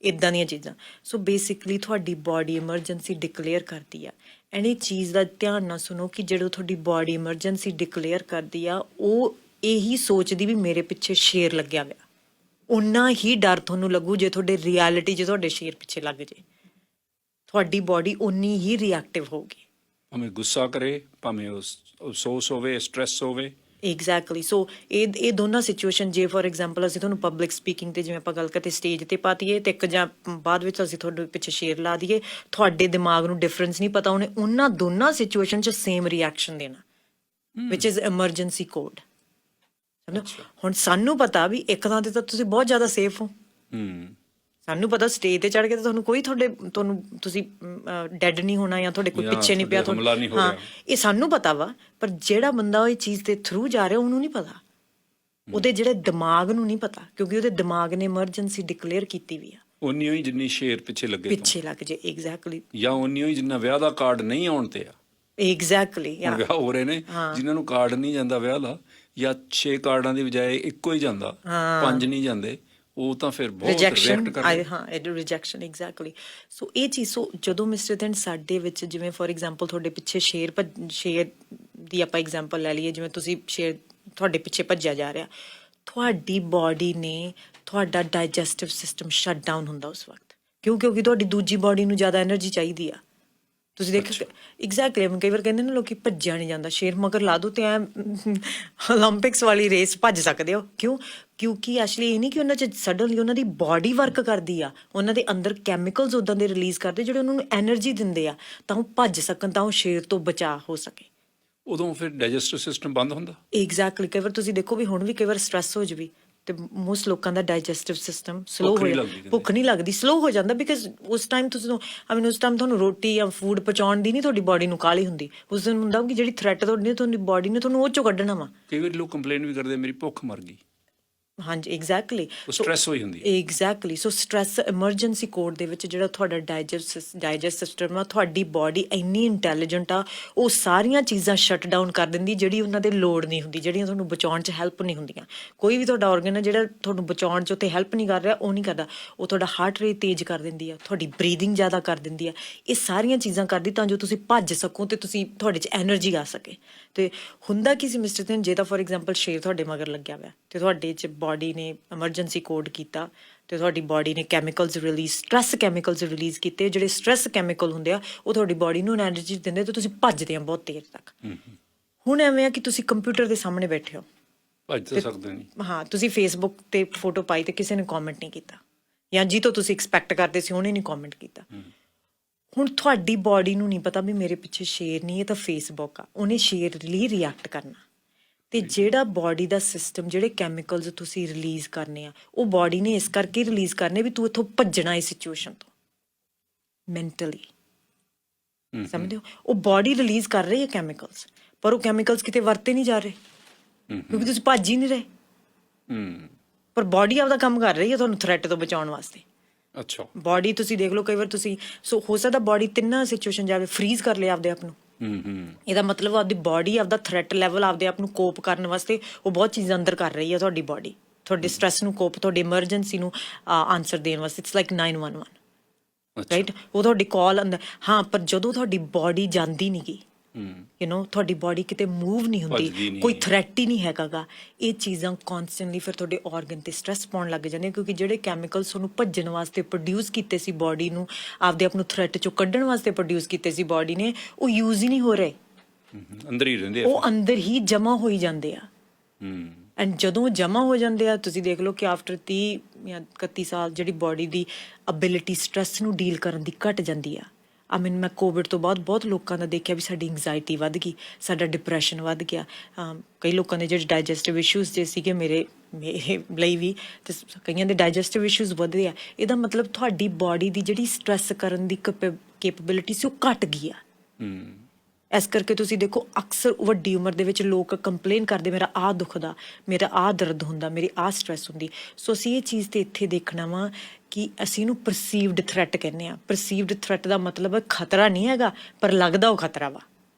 ਇੱਦਾਂ ਦੀਆਂ ਚੀਜ਼ਾਂ। ਸੋ ਬੇਸਿਕਲੀ ਤੁਹਾਡੀ ਬਾਡੀ ਐਮਰਜੈਂਸੀ ਡਿਕਲੇਅਰ ਕਰਦੀ ਆ। ਐਂਡ ਇਹ ਚੀਜ਼ ਦਾ ਧਿਆਨ ਨਾਲ ਸੁਣੋ ਕਿ ਜਦੋਂ ਤੁਹਾਡੀ ਬਾਡੀ ਐਮਰਜੈਂਸੀ ਡਿਕਲੇਅਰ ਕਰਦੀ ਆ, ਉਹ ਇਹੀ ਸੋਚਦੀ ਵੀ ਮੇਰੇ ਪਿੱਛੇ ਸ਼ੇਰ ਲੱਗਿਆ ਹੋਇਆ। ਉਨਾ ਹੀ ਡਰ ਤੁਹਾਨੂੰ ਲੱਗੂ ਜੇ ਤੁਹਾਡੇ ਰਿਐਲਿਟੀ 'ਚ ਤੁਹਾਡੇ ਸ਼ੇਰ ਪਿੱਛੇ ਲੱਗ ਜੇ, ਤੁਹਾਡੀ ਬਾਡੀ ਉਨੀ ਹੀ ਰਿਐਕਟਿਵ ਹੋਊਗੀ। ਭਾਵੇਂ ਗੁੱਸਾ ਕਰੇ, ਭਾਵੇਂ ਅਫਸੋਸ ਹੋਵੇ, ਸਟ੍ਰੈਸ ਹੋਵੇ। ਐਗਜ਼ੈਕਟਲੀ। ਸੋ ਇਹ ਦੋਨਾਂ ਸਿਚੁਏਸ਼ਨ, ਜੇ ਫੋਰ ਐਗਜ਼ਾਮਪਲ ਅਸੀਂ ਤੁਹਾਨੂੰ ਪਬਲਿਕ ਸਪੀਕਿੰਗ ਤੇ ਜਿਵੇਂ ਆਪਾਂ ਗੱਲ ਕਰਦੇ ਸਟੇਜ ਤੇ ਪਾਤੀਏ, ਤੇ ਇੱਕ ਜਾਂ ਬਾਅਦ ਵਿੱਚ ਅਸੀਂ ਤੁਹਾਡੇ ਪਿੱਛੇ ਸ਼ੇਰ ਲਾ ਦਈਏ, ਤੁਹਾਡੇ ਦਿਮਾਗ ਨੂੰ ਡਿਫਰੈਂਸ ਨਹੀਂ ਪਤਾ, ਉਹਨੇ ਉਹਨਾਂ ਦੋਨਾਂ ਸਿਚੁਏਸ਼ਨ 'ਚ ਸੇਮ ਰਿਐਕਸ਼ਨ ਦੇਣਾ, ਵਿਚ ਇਜ਼ ਐਮਰਜੈਂਸੀ ਕੋਡ। ਹੁਣ ਸਾਨੂੰ ਪਤਾ ਵੀ ਇੱਕ ਥਾਂ ਤੇ ਤਾਂ ਤੁਸੀਂ ਬਹੁਤ ਜ਼ਿਆਦਾ ਸੇਫ ਹੋ, ਸਾਨੂੰ ਪਤਾ ਸਟੇਜ ਤੇ ਚੜ੍ਹ ਕੇ ਤਾਂ ਤੁਹਾਨੂੰ ਕੋਈ ਤੁਸੀਂ ਡੈਡ ਨਹੀਂ ਹੋਣਾ, ਜਾਂ ਤੁਹਾਡੇ ਕੋਈ ਪਿੱਛੇ ਨਹੀਂ ਪਿਆ, ਹਾਂ ਇਹ ਸਾਨੂੰ ਪਤਾ ਵਾ। ਪਰ ਜਿਹੜਾ ਬੰਦਾ ਇਹ ਚੀਜ਼ ਦੇ ਥਰੂ ਜਾ ਰਿਹਾ ਉਹਨੂੰ ਨਹੀਂ ਪਤਾ, ਉਹਦੇ ਜਿਹੜੇ ਦਿਮਾਗ ਨੂੰ ਨਹੀਂ ਪਤਾ, ਕਿਉਂਕਿ ਉਹਦੇ ਦਿਮਾਗ ਨੇ ਐਮਰਜੈਂਸੀ ਡਿਕਲੇਅਰ ਕੀਤੀ ਵੀ ਆ। ਉਨੀ ਹੀ ਜਿੰਨੀ ਸ਼ੇਰ ਪਿੱਛੇ ਲੱਗ ਜੇ ਐਗਜ਼ੈਕਟਲੀ, ਜਾਂ ਉਨੀ ਹੀ ਜਿੰਨਾ ਵਿਆਹ ਦਾ ਕਾਰਡ ਨਹੀਂ ਆਉਣ ਤੇ ਆ। ਐਗਜ਼ੈਕਟਲੀ। ਵਿਆਹ ਹੋ ਰਹੇ ਨੇ ਜਿਨ੍ਹਾਂ ਨੂੰ ਕਾਰਡ ਨਹੀਂ ਜਾਂਦਾ ਵਿਆਹ ਦਾ, ਜਾਂ 6 ਕਾਰਡਾਂ ਦੀ ਬਜਾਏ ਇੱਕੋ ਹੀ ਜਾਂਦਾ, 5 ਨਹੀਂ ਜਾਂਦੇ, ਉਹ ਤਾਂ ਫਿਰ ਬਹੁਤ ਰਿਜੈਕਟ ਕਰਦੇ। ਹਾਂ, ਰਿਜੈਕਸ਼ਨ ਐਗਜ਼ੈਕਟਲੀ। ਸੋ ਇਹ ਚੀਜ਼, ਸੋ ਜਦੋਂ ਮਿਸਟਰ ਦਿਨ ਸਾਡੇ ਵਿੱਚ, ਜਿਵੇਂ ਫੋਰ ਐਗਜ਼ਾਮਪਲ ਤੁਹਾਡੇ ਪਿੱਛੇ ਸ਼ੇਰ ਦੀ ਆਪਾਂ ਐਗਜ਼ਾਮਪਲ ਲੈ ਲਈਏ, ਜਿਵੇਂ ਤੁਸੀਂ ਸ਼ੇਰ ਤੁਹਾਡੇ ਪਿੱਛੇ ਭੱਜਿਆ ਜਾ ਰਿਹਾ, ਤੁਹਾਡੀ ਬਾਡੀ ਨੇ, ਤੁਹਾਡਾ ਡਾਈਜੈਸਟਿਵ ਸਿਸਟਮ ਸ਼ਟ ਡਾਊਨ ਹੁੰਦਾ ਉਸ ਵਕਤ, ਕਿਉਂਕਿ ਤੁਹਾਡੀ ਦੂਜੀ ਬਾਡੀ ਨੂੰ ਜ਼ਿਆਦਾ ਐਨਰਜੀ ਚਾਹੀਦੀ ਆ। ਤੁਸੀਂ ਦੇਖੋ ਐਗਜ਼ੈਕਟਲੀ, ਕਈ ਵਾਰ ਕਹਿੰਦੇ ਨੇ ਲੋਕੀ ਭੱਜਿਆ ਨਹੀਂ ਜਾਂਦਾ, ਸ਼ੇਰ ਮਗਰ ਲਾ ਦੋ ਤੇ ਐ ਓਲੰਪਿਕਸ ਵਾਲੀ ਰੇਸ ਭੱਜ ਸਕਦੇ ਹੋ। ਕਿਉਂਕਿ ਐਕਚੁਅਲੀ ਇਹ ਨਹੀਂ ਕਿ ਉਹਨਾਂ 'ਚ ਸਡਨਲੀ ਉਹਨਾਂ ਦੀ ਬਾਡੀ ਵਰਕ ਕਰਦੀ ਆ, ਉਹਨਾਂ ਦੇ ਅੰਦਰ ਕੈਮੀਕਲਸ ਉੱਦਾਂ ਦੇ ਰਿਲੀਜ਼ ਕਰਦੇ ਜਿਹੜੇ ਉਹਨਾਂ ਨੂੰ ਐਨਰਜੀ ਦਿੰਦੇ ਆ, ਤਾਂ ਉਹ ਭੱਜ ਸਕਣ, ਤਾਂ ਉਹ ਸ਼ੇਰ ਤੋਂ ਬਚਾਅ ਹੋ ਸਕੇ। ਉਦੋਂ ਫਿਰ ਡਾਈਜੈਸਟਿਵ ਸਿਸਟਮ ਬੰਦ ਹੁੰਦਾ। ਐਗਜ਼ੈਕਟਲੀ। ਕਈ ਵਾਰ ਤੁਸੀਂ ਦੇਖੋ ਵੀ ਹੁਣ ਵੀ ਕਈ ਵਾਰ ਸਟ੍ਰੈਸ ਹੋ ਜਾਵੇ ਤੇ ਮੋਸਟ ਲੋਕਾਂ ਦਾ ਡਾਈਜੈਸਟਿਵ ਸਿਸਟਮ ਸਲੋ ਹੋ ਜਾਂਦਾ, ਭੁੱਖ ਨਹੀਂ ਲੱਗਦੀ, ਸਲੋ ਹੋ ਜਾਂਦਾ, ਬਿਕਾਜ਼ ਉਸ ਟਾਈਮ ਉਸ ਟਾਈਮ ਤੁਹਾਨੂੰ ਰੋਟੀ ਜਾਂ ਫੂਡ ਪਹੁੰਚਾਉਣ ਦੀ ਨਹੀਂ ਤੁਹਾਡੀ ਬਾਡੀ ਨੂੰ ਕਾਹਲੀ ਹੁੰਦੀ, ਉਸ ਦਿਨ ਹੁੰਦਾ ਕਿ ਜਿਹੜੀ ਥ੍ਰੈਟ ਤੁਹਾਡੀ ਬਾਡੀ ਨੇ ਤੁਹਾਨੂੰ ਉਹ ਚੋਂ ਕੱਢਣਾ ਵਾ। ਕਈ ਵਾਰ ਲੋਕ ਕੰਪਲੇਨ ਵੀ ਕਰਦੇ, ਮੇਰੀ ਭੁੱਖ ਮਰ ਗਈ। ਹਾਂਜੀ ਐਗਜ਼ੈਕਟਲੀ ਉਹ ਸਟ੍ਰੈਸ ਹੋਈ ਹੁੰਦੀ ਹੈ। ਐਗਜ਼ੈਕਟਲੀ ਸੋ ਸਟ੍ਰੈਸ ਐਮਰਜੈਂਸੀ ਕੋਡ ਦੇ ਵਿੱਚ ਜਿਹੜਾ ਤੁਹਾਡਾ ਡਾਈਜੈਸਟ ਸਿਸਟਮ ਆ, ਤੁਹਾਡੀ ਬਾਡੀ ਇੰਨੀ ਇੰਟੈਲੀਜੈਂਟ ਆ, ਉਹ ਸਾਰੀਆਂ ਚੀਜ਼ਾਂ ਸ਼ਟ ਡਾਊਨ ਕਰ ਦਿੰਦੀ ਜਿਹੜੀ ਉਹਨਾਂ ਦੇ ਲੋੜ ਨਹੀਂ ਹੁੰਦੀ, ਜਿਹੜੀਆਂ ਤੁਹਾਨੂੰ ਬਚਾਉਣ 'ਚ ਹੈਲਪ ਨਹੀਂ ਹੁੰਦੀਆਂ। ਕੋਈ ਵੀ ਤੁਹਾਡਾ ਆਰਗਨ ਹੈ ਜਿਹੜਾ ਤੁਹਾਨੂੰ ਬਚਾਉਣ 'ਚ ਉੱਤੇ ਹੈਲਪ ਨਹੀਂ ਕਰ ਰਿਹਾ, ਉਹ ਨਹੀਂ ਕਰਦਾ। ਉਹ ਤੁਹਾਡਾ ਹਾਰਟ ਰੇਟ ਤੇਜ਼ ਕਰ ਦਿੰਦੀ ਆ, ਤੁਹਾਡੀ ਬਰੀਦਿੰਗ ਜ਼ਿਆਦਾ ਕਰ ਦਿੰਦੀ ਆ। ਇਹ ਸਾਰੀਆਂ ਚੀਜ਼ਾਂ ਕਰਦੀ ਤਾਂ ਜੋ ਤੁਸੀਂ ਭੱਜ ਸਕੋ ਤੇ ਤੁਸੀਂ ਤੁਹਾਡੇ 'ਚ ਐਨਰਜੀ ਆ ਸਕੇ। ਤੇ ਹੁੰਦਾ ਕੀ ਸੀ ਮਿਸਟਰ ਤਿਨ, ਜੇ ਤਾਂ ਫੋਰ ਐਗਜ਼ਾਮਪਲ ਸ਼ੇਰ ਤੁਹਾਡੇ ਮਗਰ ਲੱਗਿਆ ਹੋਇਆ ਤੇ ਤੁਹਾਡੇ 'ਚ ਬਾਡੀ ਨੇ ਐਮਰਜੈਂਸੀ ਕੋਡ ਕੀਤਾ ਤੇ ਤੁਹਾਡੀ ਬਾਡੀ ਨੇ chemicals release, stress chemicals release ਕੀਤੇ। ਜਿਹੜੇ ਸਟ੍ਰੈਸ ਕੈਮੀਕਲ ਹੁੰਦੇ ਆ ਉਹ ਤੁਹਾਡੀ ਬਾਡੀ ਨੂੰ ਐਨਰਜੀ ਦਿੰਦੇ ਤੇ ਤੁਸੀਂ ਭੱਜਦੇ ਆ ਬਹੁਤ ਦੇਰ ਤੱਕ। ਹੁਣ ਐਵੇਂ ਆ ਕਿ ਤੁਸੀਂ ਕੰਪਿਊਟਰ ਦੇ ਸਾਹਮਣੇ ਬੈਠੇ ਹੋ, ਭੱਜ ਤਾਂ ਸਕਦੇ ਨਹੀਂ। ਹਾਂ, ਤੁਸੀਂ ਫੇਸਬੁੱਕ ਤੇ ਫੋਟੋ ਪਾਈ ਤੇ ਕਿਸੇ ਨੇ ਕਮੈਂਟ ਨਹੀਂ ਕੀਤਾ, ਜਾਂ ਜੀ ਤੋਂ ਤੁਸੀਂ ਐਕਸਪੈਕਟ ਕਰਦੇ ਸੀ ਉਹਨੇ ਨਹੀਂ ਕਮੈਂਟ ਕੀਤਾ। ਹੁਣ ਤੁਹਾਡੀ ਬਾਡੀ ਨੂੰ ਨਹੀਂ ਪਤਾ ਵੀ ਮੇਰੇ ਪਿੱਛੇ ਸ਼ੇਰ ਨਹੀਂ, ਇਹ ਤਾਂ ਫੇਸਬੁੱਕ ਆ, ਉਹਨੇ ਸ਼ੇਰ ਲਈ ਰਿਐਕਟ ਕਰਨਾ। ਤੇ ਜਿਹੜਾ ਬਾਡੀ ਦਾ ਸਿਸਟਮ, ਜਿਹੜੇ ਕੈਮੀਕਲਸ ਤੁਸੀਂ ਰਿਲੀਜ਼ ਕਰਨੇ ਆ, ਉਹ ਬਾਡੀ ਨੇ ਇਸ ਕਰਕੇ ਰਿਲੀਜ਼ ਕਰਨੇ ਵੀ ਤੂੰ ਇੱਥੋਂ ਭੱਜਣਾ ਇਸ ਸਿਚੁਏਸ਼ਨ ਤੋਂ ਮੈਂਟਲੀ। ਸਮਝਦੇ ਹੋ? ਉਹ ਬਾਡੀ ਰਿਲੀਜ਼ ਕਰ ਰਹੀ ਹੈ ਕੈਮੀਕਲਸ, ਪਰ ਉਹ ਕੈਮੀਕਲਸ ਕਿਤੇ ਵਰਤੇ ਨਹੀਂ ਜਾ ਰਹੇ ਕਿਉਂਕਿ ਤੁਸੀਂ ਭੱਜ ਹੀ ਨਹੀਂ ਰਹੇ। ਪਰ ਬਾਡੀ ਆਪਦਾ ਕੰਮ ਕਰ ਰਹੀ ਹੈ ਤੁਹਾਨੂੰ ਥ੍ਰੈਟ ਤੋਂ ਬਚਾਉਣ ਵਾਸਤੇ। ਅੱਛਾ, ਬਾਡੀ ਤੁਸੀਂ ਦੇਖ ਲਓ, ਕਈ ਵਾਰ ਤੁਸੀਂ ਸੋ ਹੋ ਸਕਦਾ ਬਾਡੀ ਤਿੰਨਾਂ ਸਿਚੁਏਸ਼ਨ ਜਾਵੇ ਫਰੀਜ਼ ਕਰ ਲਿਆ ਆਪਦੇ ਆਪ ਨੂੰ। ਇਹਦਾ ਮਤਲਬ ਆਪਦੀ ਬਾਡੀ ਆਪਦਾ ਥ੍ਰੈਟ ਲੈਵਲ ਆਪਦੇ ਆਪ ਨੂੰ ਕੋਪ ਕਰਨ ਵਾਸਤੇ ਉਹ ਬਹੁਤ ਚੀਜ਼ਾਂ ਅੰਦਰ ਕਰ ਰਹੀ ਹੈ। ਤੁਹਾਡੀ ਬਾਡੀ ਤੁਹਾਡੇ ਸਟ੍ਰੈਸ ਨੂੰ ਕੋਪ, ਤੁਹਾਡੀ ਐਮਰਜੈਂਸੀ ਨੂੰ ਆਨਸਰ ਦੇਣ ਵਾਸਤੇ। It's like 911 right. ਉਹ ਤੁਹਾਡੀ ਕਾਲ ਅੰਦਰ। ਹਾਂ, ਪਰ ਜਦੋਂ ਤੁਹਾਡੀ ਬਾਡੀ ਜਾਂਦੀ ਨਹੀਂ ਗਈ, ਤੁਹਾਡੀ ਬਾਡੀ ਕਿਤੇ ਮੂਵ ਨਹੀਂ ਹੁੰਦੀ, ਕੋਈ ਥ੍ਰੈਟ ਹੀ ਨਹੀਂ ਹੈਗਾਗਾ, ਇਹ ਚੀਜ਼ਾਂ ਕੌਨਸਟੈਂਟਲੀ ਫਿਰ ਤੁਹਾਡੇ ਆਰਗਨ ਤੇ ਸਟ੍ਰੈਸ ਪਾਉਣ ਲੱਗ ਜਾਂਦੇ, ਕਿਉਂਕਿ ਜਿਹੜੇ ਕੈਮੀਕਲਸ ਉਹਨੂੰ ਭੱਜਣ ਵਾਸਤੇ ਪ੍ਰੋਡਿਊਸ ਕੀਤੇ ਸੀ ਬਾਡੀ ਨੂੰ, ਆਪਦੇ ਆਪ ਨੂੰ ਥ੍ਰੈਟ ਚੋਂ ਕੱਢਣ ਵਾਸਤੇ ਪ੍ਰੋਡਿਊਸ ਕੀਤੇ ਸੀ ਬਾਡੀ ਨੇ, ਉਹ ਯੂਜ਼ ਹੀ ਨਹੀਂ ਹੋ ਰਹੇ, ਅੰਦਰ ਹੀ ਰਹਿੰਦੇ ਆ, ਉਹ ਅੰਦਰ ਹੀ ਜਮਾ ਹੋਈ ਜਾਂਦੇ ਆ। ਐਂਡ ਜਦੋਂ ਜਮਾ ਹੋ ਜਾਂਦੇ ਆ, ਤੁਸੀਂ ਦੇਖ ਲਓ ਕਿ ਆਫਟਰ 30 ਜਾਂ 31 ਸਾਲ ਜਿਹੜੀ ਬਾਡੀ ਦੀ ਅਬਿਲਿਟੀ ਸਟ੍ਰੈਸ ਨੂੰ ਡੀਲ ਕਰਨ ਦੀ ਘਟ ਜਾਂਦੀ ਆ। ਮੈਂ ਕੋਵਿਡ ਤੋਂ ਬਾਅਦ ਬਹੁਤ ਲੋਕਾਂ ਦਾ ਦੇਖਿਆ ਵੀ ਸਾਡੀ ਐਂਗਜ਼ਾਇਟੀ ਵੱਧ ਗਈ, ਸਾਡਾ ਡਿਪਰੈਸ਼ਨ ਵੱਧ ਗਿਆ। ਕਈ ਲੋਕਾਂ ਦੇ ਜਿਹੜੇ ਡਾਈਜੈਸਟਿਵ ਇਸ਼ੂਜ਼ ਜੇ ਸੀਗੇ, ਮੇਰੇ ਲਈ ਵੀ, ਤੇ ਕਈਆਂ ਦੇ ਡਾਈਜੈਸਟਿਵ ਇਸ਼ੂਜ਼ ਵਧੇ ਆ। ਇਹਦਾ ਮਤਲਬ ਤੁਹਾਡੀ ਬਾਡੀ ਦੀ ਜਿਹੜੀ ਸਟ੍ਰੈਸ ਕਰਨ ਦੀ ਕੈਪੇਬਿਲਿਟੀ ਸੀ ਉਹ ਘਟ ਗਈ ਆ। ਇਸ ਕਰਕੇ ਤੁਸੀਂ ਦੇਖੋ ਅਕਸਰ ਵੱਡੀ ਉਮਰ ਦੇ ਵਿੱਚ ਲੋਕ ਕੰਪਲੇਨ ਕਰਦੇ, ਮੇਰਾ ਆਹ ਦੁਖਦਾ, ਮੇਰਾ ਆਹ ਦਰਦ ਹੁੰਦਾ, ਮੇਰੀ ਆਹ ਸਟ੍ਰੈਸ ਹੁੰਦੀ। ਸੋ ਅਸੀਂ ਇਹ ਚੀਜ਼ ਤੇ ਇੱਥੇ ਦੇਖਣਾ ਵਾ ਕਿ ਅਸੀਂ ਇਹਨੂੰ ਪਰਸੀਵਡ ਥ੍ਰੈਟ ਕਹਿੰਦੇ ਆ। ਪਰਸੀਵਡ ਥ੍ਰੈਟ ਦਾ ਮਤਲਬ ਹੈ ਖਤਰਾ ਨਹੀਂ ਹੈਗਾ, ਪਰ ਲੱਗਦਾ ਉਹ ਖਤਰਾ ਵਾ।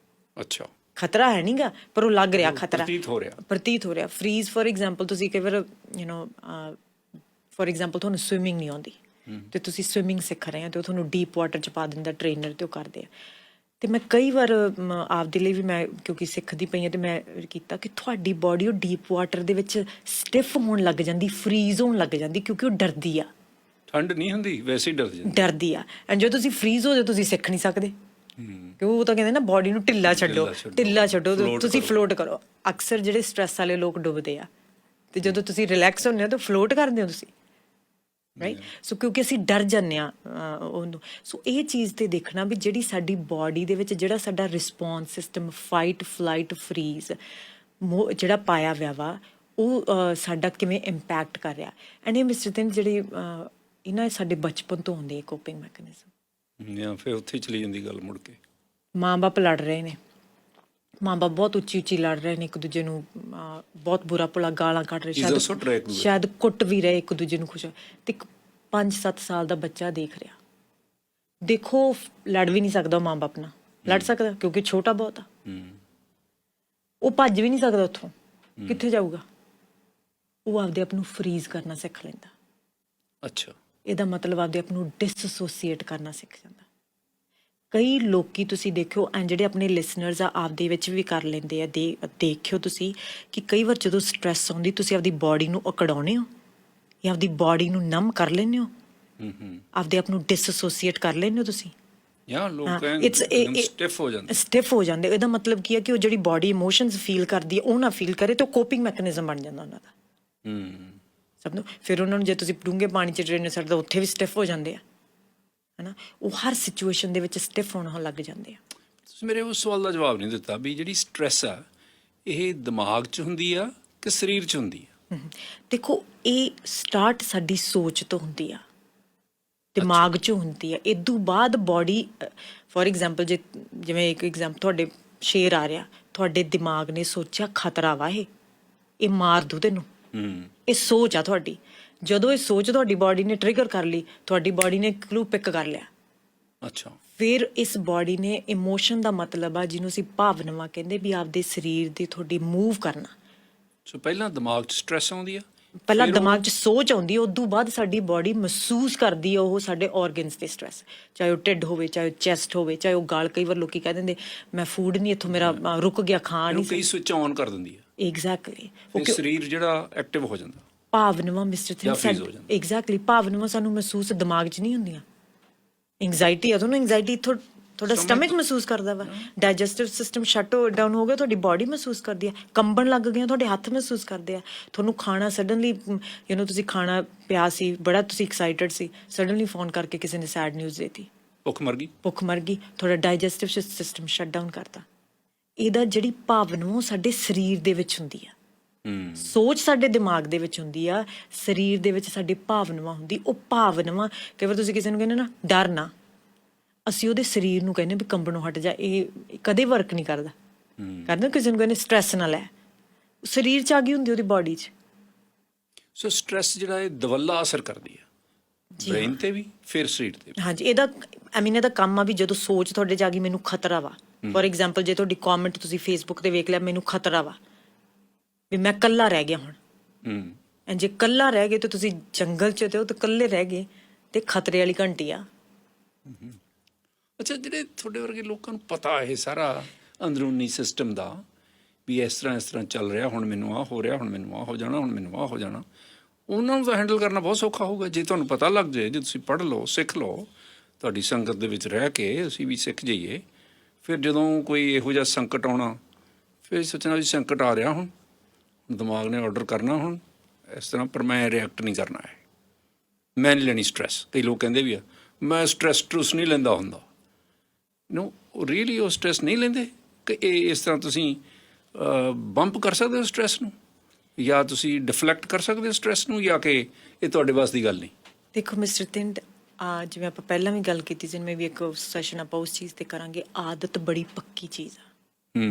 ਅੱਛਾ, ਖਤਰਾ ਹੈ ਨਹੀਂਗਾ, ਪਰ ਉਹ ਲੱਗ ਰਿਹਾ ਖਤਰਾ, ਪ੍ਰਤੀਤ ਹੋ ਰਿਹਾ। ਫਰੀਜ਼ ਫੋਰ ਐਗਜ਼ਾਮਪਲ, ਤੁਸੀਂ ਕਈ ਵਾਰ ਫੋਰ ਐਗਜ਼ਾਮਪਲ ਤੁਹਾਨੂੰ ਸਵਿਮਿੰਗ ਨਹੀਂ ਆਉਂਦੀ ਤੇ ਤੁਸੀਂ ਸਵਿਮਿੰਗ ਸਿੱਖ ਰਹੇ ਹੋ ਤੇ ਉਹ ਤੁਹਾਨੂੰ ਡੀਪ ਵਾਟਰ 'ਚ ਪਾ ਦਿੰਦਾ ਟ੍ਰੇਨਰ, ਤੇ ਉਹ ਕਰਦੇ ਆ। ਤੇ ਮੈਂ ਕਈ ਵਾਰ ਆਪਦੇ ਲਈ ਵੀ, ਮੈਂ ਕਿਉਂਕਿ ਸਿੱਖਦੀ ਪਈ ਹਾਂ, ਤੇ ਮੈਂ ਕੀਤਾ ਕਿ ਤੁਹਾਡੀ ਬਾਡੀ ਉਹ ਡੀਪ ਵਾਟਰ ਦੇ ਵਿੱਚ ਸਟਿਫ ਹੋਣ ਲੱਗ ਜਾਂਦੀ, ਫਰੀਜ਼ ਹੋਣ ਲੱਗ ਜਾਂਦੀ, ਕਿਉਂਕਿ ਉਹ ਡਰਦੀ ਆ। ਠੰਡ ਨਹੀਂ ਹੁੰਦੀ, ਵੈਸੇ ਹੀ ਡਰਦੀ ਆ। ਐਂਡ ਜਦੋਂ ਤੁਸੀਂ ਫਰੀਜ਼ ਹੋ ਜਾਓ, ਤੁਸੀਂ ਸਿੱਖ ਨਹੀਂ ਸਕਦੇ, ਕਿਉਂ ਉਹ ਤਾਂ ਕਹਿੰਦੇ ਨਾ ਬਾਡੀ ਨੂੰ ਢਿੱਲਾ ਛੱਡੋ, ਤੁਸੀਂ ਫਲੋਟ ਕਰੋ। ਅਕਸਰ ਜਿਹੜੇ ਸਟ੍ਰੈਸ ਵਾਲੇ ਲੋਕ ਡੁੱਬਦੇ ਆ, ਤੇ ਜਦੋਂ ਤੁਸੀਂ ਰਿਲੈਕਸ ਹੁੰਦੇ ਹੋ ਤਾਂ ਫਲੋਟ ਕਰਦੇ ਹੋ ਤੁਸੀਂ, ਰਾਈਟ। ਸੋ ਕਿਉਂਕਿ ਅਸੀਂ ਡਰ ਜਾਂਦੇ ਆ ਉਹਨੂੰ। ਸੋ ਇਹ ਚੀਜ਼ ਤੇ ਦੇਖਣਾ ਵੀ ਜਿਹੜੀ ਸਾਡੀ ਬਾਡੀ ਦੇ ਵਿੱਚ ਜਿਹੜਾ ਸਾਡਾ response system, fight, flight, freeze ਜਿਹੜਾ ਪਾਇਆ ਹੋਇਆ ਵਾ, ਉਹ ਸਾਡਾ ਕਿਵੇਂ ਇੰਪੈਕਟ ਕਰ ਰਿਹਾ। ਐਂਡ ਇਹ ਮਿਸਟਰ ਤਿਨ ਜਿਹੜੇ ਇਹਨਾਂ ਸਾਡੇ ਬਚਪਨ ਤੋਂ ਹੁੰਦੇ ਕੋਪਿੰਗ ਮੈਕੈਨਿਜ਼ਮ, ਜਾਂ ਫਿਰ ਉੱਥੇ ਚਲੀ ਜਾਂਦੀ ਗੱਲ ਮੁੜ ਕੇ। ਮਾਂ ਬਾਪ ਲੜ ਰਹੇ ਨੇ, ਮਾਂ ਬਾਪ ਬਹੁਤ ਉੱਚੀ ਉੱਚੀ ਲੜ ਰਹੇ ਨੇ ਇੱਕ ਦੂਜੇ ਨੂੰ, ਬਹੁਤ ਬੁਰਾ ਭਲਾ ਗਾਲਾਂ ਕੱਢ ਰਹੇ, ਸ਼ਾਇਦ ਕੁੱਟ ਵੀ ਰਹੇ ਇੱਕ ਦੂਜੇ ਨੂੰ ਖੁਸ਼। ਤੇ 5-7 ਸਾਲ ਦਾ ਬੱਚਾ ਦੇਖ ਰਿਹਾ, ਦੇਖੋ ਲੜ ਵੀ ਨਹੀਂ ਸਕਦਾ ਮਾਂ ਬਾਪ ਨਾਲ, ਲੜ ਸਕਦਾ ਕਿਉਂਕਿ ਛੋਟਾ ਬਹੁਤ ਆ, ਉਹ ਭੱਜ ਵੀ ਨਹੀਂ ਸਕਦਾ ਉੱਥੋਂ, ਕਿੱਥੇ ਜਾਊਗਾ? ਉਹ ਆਪਦੇ ਆਪ ਨੂੰ ਫਰੀਜ਼ ਕਰਨਾ ਸਿੱਖ ਲੈਂਦਾ। ਅੱਛਾ, ਇਹਦਾ ਮਤਲਬ ਆਪਦੇ ਆਪ ਨੂੰ ਡਿਸਐਸੋਸੀਏਟ ਕਰਨਾ ਸਿੱਖ ਜਾਂਦਾ। ਕਈ ਲੋਕੀ ਤੁਸੀਂ ਦੇਖਿਓ, ਐਂ ਜਿਹੜੇ ਆਪਣੇ ਲਿਸਨਰਸ ਆ ਆਪਦੇ ਵਿੱਚ ਵੀ ਕਰ ਲੈਂਦੇ ਆ। ਦੇਖਿਓ ਤੁਸੀਂ ਕਿ ਕਈ ਵਾਰ ਜਦੋਂ ਸਟ੍ਰੈਸ ਆਉਂਦੀ, ਤੁਸੀਂ ਆਪਦੀ ਬਾਡੀ ਨੂੰ ਅਕੜਾਉਂਦੇ ਹੋ ਜਾਂ ਆਪਦੀ ਬਾਡੀ ਨੂੰ ਨਮ ਕਰ ਲੈਂਦੇ ਹੋ, ਆਪਦੇ ਆਪ ਨੂੰ ਡਿਸਐਸੋਸੀਏਟ ਕਰ ਲੈਂਦੇ ਹੋ ਤੁਸੀਂ, ਸਟਿਫ ਹੋ ਜਾਂਦੇ। ਇਹਦਾ ਮਤਲਬ ਕੀ ਹੈ ਕਿ ਉਹ ਜਿਹੜੀ ਬਾਡੀ ਇਮੋਸ਼ਨਸ ਫੀਲ ਕਰਦੀ ਹੈ ਉਹ ਨਾ ਫੀਲ ਕਰੇ, ਤੇ ਉਹ ਕੋਪਿੰਗ ਮੈਕੈਨਿਜ਼ਮ ਬਣ ਜਾਂਦਾ ਉਹਨਾਂ ਦਾ। ਸਭ ਨੂੰ ਫਿਰ ਉਹਨਾਂ ਨੂੰ ਜੇ ਤੁਸੀਂ ਡੂੰਘੇ ਪਾਣੀ 'ਚ ਟ੍ਰੇਨਰ ਛੱਡਦਾ, ਉੱਥੇ ਵੀ ਸਟਿਫ ਹੋ ਜਾਂਦੇ ਆ, ਹਨਾ। ਉਹ ਹਰ ਸਿਚੁਏਸ਼ਨ ਦੇ ਵਿੱਚ ਸਟਿਫ ਹੋਣ ਲੱਗ ਜਾਂਦੇ ਆ। ਤੁਸੀਂ ਮੇਰੇ ਉਸ ਸਵਾਲ ਦਾ ਜਵਾਬ ਨਹੀਂ ਦਿੱਤਾ ਵੀ ਜਿਹੜੀ ਸਟ੍ਰੈਸ ਆ ਇਹ ਦਿਮਾਗ 'ਚ ਹੁੰਦੀ ਆ ਕਿ ਸਰੀਰ 'ਚ ਹੁੰਦੀ ਆ? ਦੇਖੋ, ਇਹ ਸਟਾਰਟ ਸਾਡੀ ਸੋਚ ਤੋਂ ਹੁੰਦੀ ਆ, ਦਿਮਾਗ 'ਚੋਂ ਹੁੰਦੀ ਆ। ਇਦੋਂ ਬਾਅਦ ਬਾਡੀ, ਫੋਰ ਐਗਜ਼ਾਮਪਲ ਜਿਵੇਂ ਇੱਕ ਐਗਜ਼ਾਮਪਲ, ਤੁਹਾਡੇ ਸ਼ੇਰ ਆ ਰਿਹਾ, ਤੁਹਾਡੇ ਦਿਮਾਗ ਨੇ ਸੋਚਿਆ ਖਤਰਾ ਵਾ, ਇਹ ਮਾਰ ਦੂ ਤੈਨੂੰ, ਇਹ ਸੋਚ ਆ ਤੁਹਾਡੀ। ਜਦੋਂ ਇਹ ਸੋਚ ਤੁਹਾਡੀ ਬਾਡੀ ਨੇ ਟ੍ਰਿਗਰ ਕਰ ਲਈ, ਤੁਹਾਡੀ ਬਾਡੀ ਨੇ ਕਲੂ ਪਿਕ ਕਰ ਲਿਆ, ਅੱਛਾ, ਫਿਰ ਇਸ ਬਾਡੀ ਨੇ ਇਮੋਸ਼ਨ ਦਾ ਮਤਲਬ ਆ ਜਿਹਨੂੰ ਅਸੀਂ ਭਾਵਨਾਵਾਂ ਕਹਿੰਦੇ, ਵੀ ਆਪਦੇ ਸਰੀਰ ਦੇ ਤੁਹਾਡੀ ਮੂਵ ਕਰਨਾ। ਸੋ ਪਹਿਲਾਂ ਦਿਮਾਗ 'ਚ ਸਟ੍ਰੈਸ ਆਉਂਦੀ ਆ, ਪਹਿਲਾਂ ਦਿਮਾਗ 'ਚ ਸੋਚ ਆਉਂਦੀ ਹੈ, ਉਦੋਂ ਬਾਅਦ ਸਾਡੀ ਬਾਡੀ ਮਹਿਸੂਸ ਕਰਦੀ ਹੈ ਉਹ ਸਾਡੇ ਆਰਗਨਸ ਦੇ ਸਟ੍ਰੈਸ, ਚਾਹੇ ਉਹ ਢਿੱਡ ਹੋਵੇ, ਚਾਹੇ ਉਹ ਚੈਸਟ ਹੋਵੇ, ਚਾਹੇ ਉਹ ਗਲ। ਕਈ ਵਾਰ ਲੋਕੀ ਕਹਿ ਦਿੰਦੇ ਮੈਂ ਫੂਡ ਨਹੀਂ, ਇੱਥੋਂ ਮੇਰਾ ਰੁਕ ਗਿਆ, ਖਾ ਨਹੀਂ ਕਈ ਸਵਿਚ ਆਨ ਕਰ ਦਿੰਦੀ ਆ, ਐਗਜ਼ੈਕਟਲੀ। ਤੇ ਸਰੀਰ ਜਿਹੜਾ ਐਕਟਿਵ ਹੋ ਜਾਂਦਾ। ਭਾਵਨਾਵਾਂ ਮਿਸਟਰ ਜਾਂ freeze ਥਿੰਗ ਹੋ ਜਾਂਦਾ। ਐਗਜ਼ੈਕਟਲੀ, ਭਾਵਨਾਵਾਂ ਸਾਨੂੰ ਮਹਿਸੂਸ ਦਿਮਾਗ 'ਚ ਨਹੀਂ ਹੁੰਦੀਆਂ। ਐਂਗਜ਼ਾਇਟੀ ਆ ਤੁਹਾਨੂੰ, ਐਂਗਜ਼ਾਇਟੀ ਤੁਹਾਡਾ ਸਟਮਕ ਮਹਿਸੂਸ ਕਰਦਾ ਵਾ, ਡਾਈਜੈਸਟਿਵ ਸਿਸਟਮ ਸ਼ਟ ਡਾਊਨ ਹੋ ਗਿਆ, ਤੁਹਾਡੀ ਬਾਡੀ ਮਹਿਸੂਸ ਕਰਦੀ ਹੈ, ਕੰਬਣ ਲੱਗ ਗਏ, ਤੁਹਾਡੇ ਹੱਥ ਮਹਿਸੂਸ ਕਰਦੇ ਆ, ਤੁਹਾਨੂੰ ਖਾਣਾ ਸਡਨਲੀ ਤੁਸੀਂ ਖਾਣਾ ਪਿਆ ਸੀ, ਬੜਾ ਤੁਸੀਂ ਐਕਸਾਈਟਡ ਸੀ, ਸਡਨਲੀ ਫੋਨ ਕਰਕੇ ਕਿਸੇ ਨੇ ਸੈਡ ਨਿਊਜ਼ ਦੇਤੀ, ਭੁੱਖ ਮਰ ਗਈ, ਭੁੱਖ ਮਰ ਗਈ, ਤੁਹਾਡਾ ਡਾਈਜੈਸਟਿਵ ਸਿਸਟਮ ਸ਼ਟ ਡਾਊਨ ਕਰਤਾ। ਇਹਦਾ ਜਿਹੜੀ ਭਾਵਨਾ ਉਹ ਸਾਡੇ ਸਰੀਰ ਦੇ ਵਿੱਚ ਹੁੰਦੀ ਆ। ਸੋਚ ਸਾਡੇ ਦਿਮਾਗ ਦੇ ਵਿੱਚ ਹੁੰਦੀ ਆ, ਸਰੀਰ ਦੇ ਵਿੱਚ ਸਾਡੀ ਭਾਵਨਾਵਾਂ ਹੁੰਦੀ। ਉਹ ਭਾਵਨਾਵਾਂ ਕਈ ਵਾਰ ਤੁਸੀਂ ਕਿਸੇ ਨੂੰ ਕਹਿੰਦੇ ਨਾ ਡਰ ਨਾ, ਅਸੀਂ ਉਹਦੇ ਸਰੀਰ ਨੂੰ ਕਹਿੰਦੇ ਵੀ ਕੰਬਣੋਂ ਹਟ ਜਾ, ਇਹ ਕਦੇ ਵਰਕ ਨਹੀਂ ਕਰਦਾ। ਕਹਿੰਦੇ ਕਿਸੇ ਨੂੰ ਕਹਿੰਦੇ ਸਟ੍ਰੈਸ ਨਾ ਲੈ, ਸਰੀਰ 'ਚ ਆ ਗਈ ਹੁੰਦੀ ਉਹਦੀ ਬਾਡੀ 'ਚ। ਸੋ ਸਟ੍ਰੈਸ ਜਿਹੜਾ ਇਹ ਦਵੱਲਾ ਅਸਰ ਕਰਦੀ ਆ ਬ੍ਰੇਨ ਤੇ ਵੀ, ਫਿਰ ਸਰੀਰ ਤੇ ਵੀ। ਹਾਂਜੀ, ਇਹਦਾ ਇਹਦਾ ਕੰਮ ਆ ਵੀ ਜਦੋਂ ਸੋਚ ਤੁਹਾਡੇ 'ਚ ਆ ਗਈ ਮੈਨੂੰ ਖਤਰਾ ਵਾ, ਫੋਰ ਐਗਜ਼ਾਮਪਲ ਜੇ ਤੁਹਾਡੀ ਕਮੈਂਟ ਤੁਸੀਂ ਫੇਸਬੁੱਕ ਤੇ ਵੇਖ ਲਿਆ ਮੈਨੂੰ ਖਤਰਾ ਵਾ ਵੀ ਮੈਂ ਇਕੱਲਾ ਰਹਿ ਗਿਆ ਹੁਣ, ਐਂ ਜੇ ਇਕੱਲਾ ਰਹਿ ਗਏ ਤੇ ਤੁਸੀਂ ਜੰਗਲ 'ਚ ਤੇ ਉਹ ਤਾਂ ਇਕੱਲੇ ਰਹਿ ਗਏ, ਤੇ ਖਤਰੇ ਵਾਲੀ ਘੰਟੀ ਆ। ਅੱਛਾ, ਜਿਹੜੇ ਤੁਹਾਡੇ ਵਰਗੇ ਲੋਕਾਂ ਨੂੰ ਪਤਾ ਇਹ ਸਾਰਾ ਅੰਦਰੂਨੀ ਸਿਸਟਮ ਦਾ ਵੀ ਇਸ ਤਰ੍ਹਾਂ ਚੱਲ ਰਿਹਾ, ਹੁਣ ਮੈਨੂੰ ਆਹ ਹੋ ਰਿਹਾ, ਹੁਣ ਮੈਨੂੰ ਆਹ ਹੋ ਜਾਣਾ, ਹੁਣ ਮੈਨੂੰ ਆਹ ਹੋ ਜਾਣਾ, ਉਹਨਾਂ ਨੂੰ ਤਾਂ ਹੈਂਡਲ ਕਰਨਾ ਬਹੁਤ ਸੌਖਾ ਹੋਊਗਾ ਜੇ ਤੁਹਾਨੂੰ ਪਤਾ ਲੱਗ ਜਾਏ, ਜੇ ਤੁਸੀਂ ਪੜ੍ਹ ਲਓ, ਸਿੱਖ ਲਓ, ਤੁਹਾਡੀ ਸੰਗਤ ਦੇ ਵਿੱਚ ਰਹਿ ਕੇ ਅਸੀਂ ਵੀ ਸਿੱਖ ਜਾਈਏ। ਫਿਰ ਜਦੋਂ ਕੋਈ ਇਹੋ ਜਿਹਾ ਸੰਕਟ ਆਉਣਾ, ਫਿਰ ਸੋਚਣਾ ਵੀ ਸੰਕਟ ਆ ਰਿਹਾ, ਹੁਣ ਦਿਮਾਗ ਨੇ ਆਰਡਰ ਕਰਨਾ ਹੁਣ ਇਸ ਤਰ੍ਹਾਂ, ਪਰ ਮੈਂ ਰਿਐਕਟ ਨਹੀਂ ਕਰਨਾ ਹੈ, ਮੈਂ ਨਹੀਂ ਲੈਣੀ ਸਟ੍ਰੈਸ। ਕਈ ਲੋਕ ਕਹਿੰਦੇ ਵੀ ਆ ਮੈਂ ਸਟ੍ਰੈਸ ਨਹੀਂ ਲੈਂਦਾ ਹੁੰਦਾ। ਨੋ, ਰੀਅਲੀ ਉਹ ਸਟ੍ਰੈਸ ਨਹੀਂ ਲੈਂਦੇ ਕਿ ਇਹ ਇਸ ਤਰ੍ਹਾਂ ਤੁਸੀਂ ਬੰਪ ਕਰ ਸਕਦੇ ਹੋ ਸਟ੍ਰੈਸ ਨੂੰ, ਜਾਂ ਤੁਸੀਂ ਡਿਫਲੈਕਟ ਕਰ ਸਕਦੇ ਹੋ ਸਟ੍ਰੈਸ ਨੂੰ, ਜਾਂ ਕਿ ਇਹ ਤੁਹਾਡੇ ਵਾਸ ਦੀ ਗੱਲ ਨਹੀਂ। ਦੇਖੋ ਮਿਸਟਰ ਤਿੰਡ, ਜਿਵੇਂ ਆਪਾਂ ਪਹਿਲਾਂ ਵੀ ਗੱਲ ਕੀਤੀ, ਜਿਵੇਂ ਵੀ ਇੱਕ ਸੈਸ਼ਨ ਆਪਾਂ ਉਸ ਚੀਜ਼ ਤੇ ਕਰਾਂਗੇ, ਆਦਤ ਬੜੀ ਪੱਕੀ ਚੀਜ਼ ਆ।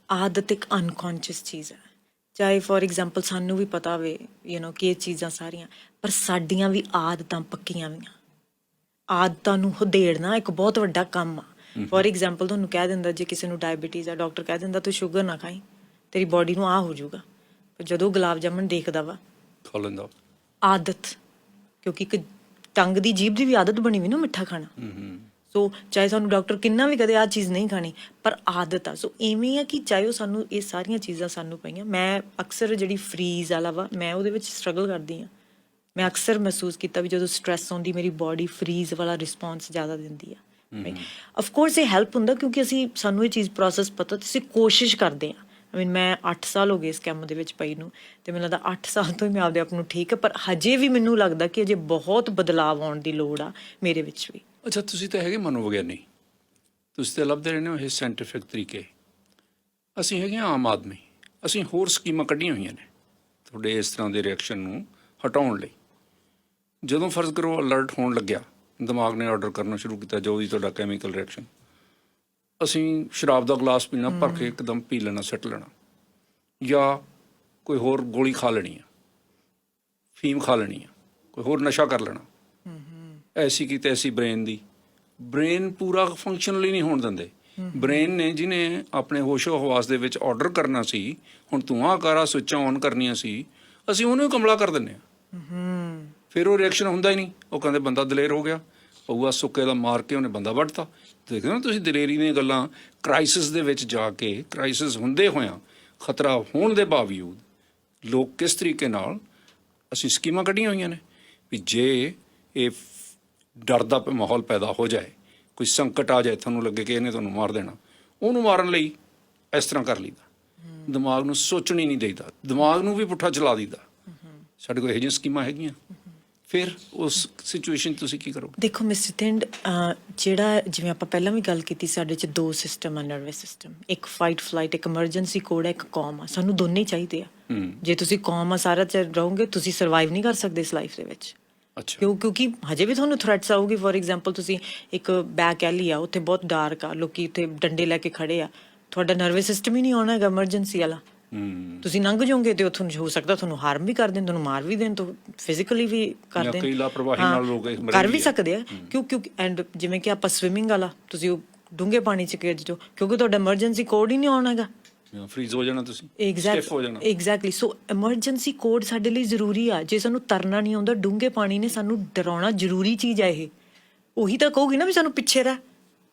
ਆਦਤ ਇੱਕ ਅਨਕੌਂਸ਼ੀਅਸ ਚੀਜ਼ ਆ। ਚਾਹੇ ਫੋਰ ਐਗਜ਼ਾਮਪਲ ਸਾਨੂੰ ਵੀ ਪਤਾ ਹੋਵੇ ਕਿ ਇਹ ਚੀਜ਼ਾਂ ਸਾਰੀਆਂ, ਪਰ ਸਾਡੀਆਂ ਵੀ ਆਦਤਾਂ ਪੱਕੀਆਂ ਵੀਆਂ। ਆਦਤਾਂ ਨੂੰ ਹੁਦੇੜਨਾ ਇੱਕ ਬਹੁਤ ਵੱਡਾ ਕੰਮ ਆ। ਫੋਰ ਐਗਜ਼ਾਮਪਲ ਤੁਹਾਨੂੰ ਕਹਿ ਦਿੰਦਾ ਜੇ ਕਿਸੇ ਨੂੰ ਡਾਇਬੀਟੀਜ਼ ਆ, ਡਾਕਟਰ ਕਹਿ ਦਿੰਦਾ ਤੂੰ ਸ਼ੂਗਰ ਨਾ ਖਾਈ, ਤੇਰੀ ਬਾਡੀ ਨੂੰ ਆ ਹੋ ਜਾਊਗਾ, ਪਰ ਜਦੋਂ ਗੁਲਾਬ ਜਾਮਣ ਦੇਖਦਾ ਵਾ ਖਾ ਲੈਂਦਾ। ਆਦਤ, ਕਿਉਂਕਿ ਇੱਕ ਟੰਗ ਦੀ ਜੀਭ ਦੀ ਵੀ ਆਦਤ ਬਣੀ ਵੀ ਨਾ ਮਿੱਠਾ ਖਾਣਾ। ਸੋ ਚਾਹੇ ਸਾਨੂੰ ਡਾਕਟਰ ਕਿੰਨਾ ਵੀ ਕਦੇ ਆਹ ਚੀਜ਼ ਨਹੀਂ ਖਾਣੀ, ਪਰ ਆਦਤ ਆ। ਸੋ ਇਵੇਂ ਆ ਕਿ ਚਾਹੇ ਉਹ ਸਾਨੂੰ ਇਹ ਸਾਰੀਆਂ ਚੀਜ਼ਾਂ ਸਾਨੂੰ ਪਈਆਂ। ਮੈਂ ਅਕਸਰ ਜਿਹੜੀ ਫਰੀਜ਼ ਵਾਲਾ ਵਾ, ਮੈਂ ਉਹਦੇ ਵਿੱਚ ਸਟਰਗਲ ਕਰਦੀ ਹਾਂ। ਮੈਂ ਅਕਸਰ ਮਹਿਸੂਸ ਕੀਤਾ ਵੀ ਜਦੋਂ ਸਟ੍ਰੈਸ ਆਉਂਦੀ, ਮੇਰੀ ਬਾਡੀ ਫਰੀਜ਼ ਵਾਲਾ ਰਿਸਪੌਂਸ ਜ਼ਿਆਦਾ ਦਿੰਦੀ ਆ। ਆਫ ਕੋਰਸ ਇਹ ਹੈਲਪ ਹੁੰਦਾ ਕਿਉਂਕਿ ਸਾਨੂੰ ਇਹ ਚੀਜ਼ ਪ੍ਰੋਸੈਸ ਪਤਾ, ਤੇ ਅਸੀਂ ਕੋਸ਼ਿਸ਼ ਕਰਦੇ ਹਾਂ। ਮੈਂ 8 ਸਾਲ ਹੋ ਗਏ ਇਸ ਕੰਮ ਦੇ ਵਿੱਚ ਪਈ ਨੂੰ, ਤੇ ਮੈਨੂੰ ਲੱਗਦਾ 8 ਸਾਲ ਤੋਂ ਹੀ ਮੈਂ ਆਪਦੇ ਆਪ ਨੂੰ ਠੀਕ ਹੈ, ਪਰ ਹਜੇ ਵੀ ਮੈਨੂੰ ਲੱਗਦਾ ਕਿ ਅਜੇ ਬਹੁਤ ਬਦਲਾਵ ਆਉਣ ਦੀ ਲੋੜ ਆ ਮੇਰੇ ਵਿੱਚ ਵੀ। ਅੱਛਾ, ਤੁਸੀਂ ਤਾਂ ਹੈਗੇ ਮਨੋਵਿਗਿਆਨੀ, ਤੁਸੀਂ ਤਾਂ ਲੱਭਦੇ ਰਹਿੰਦੇ ਹੋ ਇਹ ਸਾਇੰਟੀਫਿਕ ਤਰੀਕੇ। ਅਸੀਂ ਹੈਗੇ ਆਮ ਆਦਮੀ, ਅਸੀਂ ਹੋਰ ਸਕੀਮਾਂ ਕੱਢੀਆਂ ਹੋਈਆਂ ਨੇ ਤੁਹਾਡੇ ਇਸ ਤਰ੍ਹਾਂ ਦੇ ਰਿਐਕਸ਼ਨ ਨੂੰ ਹਟਾਉਣ ਲਈ। ਜਦੋਂ ਫਰਜ਼ ਕਰੋ ਅਲਰਟ ਹੋਣ ਲੱਗਿਆ, ਦਿਮਾਗ ਨੇ ਆਰਡਰ ਕਰਨਾ ਸ਼ੁਰੂ ਕੀਤਾ ਜੋ ਵੀ ਤੁਹਾਡਾ ਕੈਮੀਕਲ ਰਿਐਕਸ਼ਨ, ਅਸੀਂ ਸ਼ਰਾਬ ਦਾ ਗਲਾਸ ਪੀਣਾ, ਭਰ ਕੇ ਇੱਕਦਮ ਪੀ ਲੈਣਾ, ਸਿੱਟ ਲੈਣਾ, ਜਾਂ ਕੋਈ ਹੋਰ ਗੋਲੀ ਖਾ ਲੈਣੀ ਆ, ਫੀਮ ਖਾ ਲੈਣੀ ਆ, ਕੋਈ ਹੋਰ ਨਸ਼ਾ ਕਰ ਲੈਣਾ। ਐਸੀ ਕੀ ਤੈਸੀ ਬ੍ਰੇਨ ਪੂਰਾ ਫੰਕਸ਼ਨਲੀ ਨਹੀਂ ਹੋਣ ਦਿੰਦੇ। ਬ੍ਰੇਨ ਨੇ ਜਿਹਨੇ ਆਪਣੇ ਹੋਸ਼ੋ ਹਵਾਸ ਦੇ ਵਿੱਚ ਆਰਡਰ ਕਰਨਾ ਸੀ, ਹੁਣ ਤੂੰ ਆਹ ਕਰ, ਆਹ ਸਵਿੱਚਾਂ ਔਨ ਕਰਨੀਆਂ ਸੀ, ਅਸੀਂ ਉਹਨੂੰ ਕਮਲਾ ਕਰ ਦਿੰਦੇ ਹਾਂ। ਫਿਰ ਉਹ ਰਿਐਕਸ਼ਨ ਹੁੰਦਾ ਹੀ ਨਹੀਂ। ਉਹ ਕਹਿੰਦੇ ਬੰਦਾ ਦਲੇਰ ਹੋ ਗਿਆ, ਪਊਆ ਸੁੱਕੇ ਦਾ ਮਾਰ ਕੇ ਉਹਨੇ ਬੰਦਾ ਵੱਢਤਾ। ਦੇਖਦੇ ਨਾ ਤੁਸੀਂ ਦਲੇਰੀ ਦੀਆਂ ਗੱਲਾਂ, ਕ੍ਰਾਈਸਿਸ ਦੇ ਵਿੱਚ ਜਾ ਕੇ, ਕ੍ਰਾਈਸਿਸ ਹੁੰਦੇ ਹੋਇਆਂ, ਖਤਰਾ ਹੋਣ ਦੇ ਬਾਵਜੂਦ ਲੋਕ ਕਿਸ ਤਰੀਕੇ ਨਾਲ ਅਸੀਂ ਸਕੀਮਾਂ ਕੱਢੀਆਂ ਹੋਈਆਂ ਨੇ ਵੀ ਜੇ ਇਹ ਡਰ ਦਾ ਮਾਹੌਲ ਪੈਦਾ ਹੋ ਜਾਏ, ਕੋਈ ਸੰਕਟ ਆ ਜਾਏ, ਤੁਹਾਨੂੰ ਲੱਗੇ ਕਿ ਇਹਨੇ ਤੁਹਾਨੂੰ ਮਾਰ ਦੇਣਾ, ਉਹਨੂੰ ਮਾਰਨ ਲਈ ਇਸ ਤਰ੍ਹਾਂ ਕਰ ਲਈਦਾ। ਦਿਮਾਗ ਨੂੰ ਸੋਚਣ ਹੀ ਨਹੀਂ ਦੇਈਦਾ, ਦਿਮਾਗ ਨੂੰ ਵੀ ਪੁੱਠਾ ਚਲਾ ਦਈਦਾ। ਸਾਡੇ ਕੋਲ ਇਹੋ ਜਿਹੀਆਂ ਸਕੀਮਾਂ ਹੈਗੀਆਂ। ਫਿਰ ਉਸ ਸਿਚੁਏਸ਼ਨ ਤੁਸੀਂ ਕੀ ਕਰੋਗੇ? ਦੇਖੋ ਮਿਸਟਰ ਤਿੰਡ, ਜਿਹੜਾ ਜਿਵੇਂ ਆਪਾਂ ਪਹਿਲਾਂ ਵੀ ਗੱਲ ਕੀਤੀ, ਸਾਡੇ 'ਚ 2 ਸਿਸਟਮ ਆ ਨਰਵਸ ਸਿਸਟਮ, ਇੱਕ ਫਾਈਟ ਫਲਾਈਟ, ਇੱਕ ਐਮਰਜੈਂਸੀ ਕੋਡ ਹੈ, ਇੱਕ ਕੌਮ ਆ। ਸਾਨੂੰ ਦੋਨੇ ਹੀ ਚਾਹੀਦੇ ਆ। ਜੇ ਤੁਸੀਂ ਕੌਮ ਆ ਸਾਰਾ ਚਿਰ ਰਹੋਗੇ, ਤੁਸੀਂ ਸਰਵਾਈਵ ਨਹੀਂ ਕਰ ਸਕਦੇ ਇਸ ਲਾਈਫ ਦੇ ਵਿੱਚ। ਅੱਛਾ, ਕਿਉਂਕਿ ਹਜੇ ਵੀ ਤੁਹਾਨੂੰ ਥ੍ਰੈਟਸ ਆਊਗੀ। ਫੋਰ ਐਗਜ਼ਾਮਪਲ ਤੁਸੀਂ ਇੱਕ ਬੈਕ ਐਲੀ ਆ, ਉੱਥੇ ਬਹੁਤ ਡਾਰਕ ਆ, ਲੋਕੀ ਉੱਥੇ ਡੰਡੇ ਲੈ ਕੇ ਖੜੇ ਆ, ਤੁਹਾਡਾ ਨਰਵਸ ਸਿਸਟਮ ਹੀ ਨਹੀਂ ਆਉਣਾ ਹੈਗਾ ਐਮਰਜੈਂਸੀ ਵਾਲਾ, ਤੁਸੀਂ ਲੰਘ ਜਾਓਗੇ ਤੇ ਉੱਥੋਂ ਹੋ ਸਕਦਾ ਤੁਹਾਨੂੰ ਹਾਰਮ ਵੀ ਕਰ ਦੇਣ, ਤੁਹਾਨੂੰ ਮਾਰ ਵੀ ਦੇਣ, ਤੋਂ ਫਿਜ਼ੀਕਲੀ ਵੀ ਕਰ ਜਾਂ ਦੇਣ। ਕਈ ਲਾਪਰਵਾਹੀ ਹਾਂ, ਨਾਲ ਲੋਕ ਕਰ ਵੀ ਸਕਦੇ ਆ ਕਿਉਂ ਐਂਡ ਜਿਵੇਂ ਕਿ ਆਪਾਂ ਸਵਿਮਿੰਗ ਵਾਲਾ, ਤੁਸੀਂ ਉਹ ਡੂੰਘੇ ਪਾਣੀ 'ਚ ਗਿਰ ਜਾਓ ਕਿਉਂਕਿ ਤੁਹਾਡਾ ਐਮਰਜੈਂਸੀ ਕੋਡ ਹੀ ਨਹੀਂ ਆਉਣਾ ਹੈਗਾ। ਫਰੀਜ਼ ਹੋ ਜਾਣਾ, ਤੁਸੀਂ ਸਟਿਫ ਹੋ ਜਾਣਾ। ਐਗਜ਼ੈਕਟਲੀ। ਸੋ ਐਮਰਜੈਂਸੀ ਕੋਡ ਸਾਡੇ ਲਈ ਜ਼ਰੂਰੀ ਆ। ਜੇ ਸਾਨੂੰ ਤਰਨਾ ਨਹੀਂ ਆਉਂਦਾ, ਡੂੰਘੇ ਪਾਣੀ ਨੇ ਸਾਨੂੰ ਡਰਾਉਣਾ ਜ਼ਰੂਰੀ ਚੀਜ਼ ਆ ਇਹ। ਉਹੀ ਤਾਂ ਕਹੂਗੀ ਨਾ ਵੀ ਸਾਨੂੰ ਪਿੱਛੇ ਰਹਿ,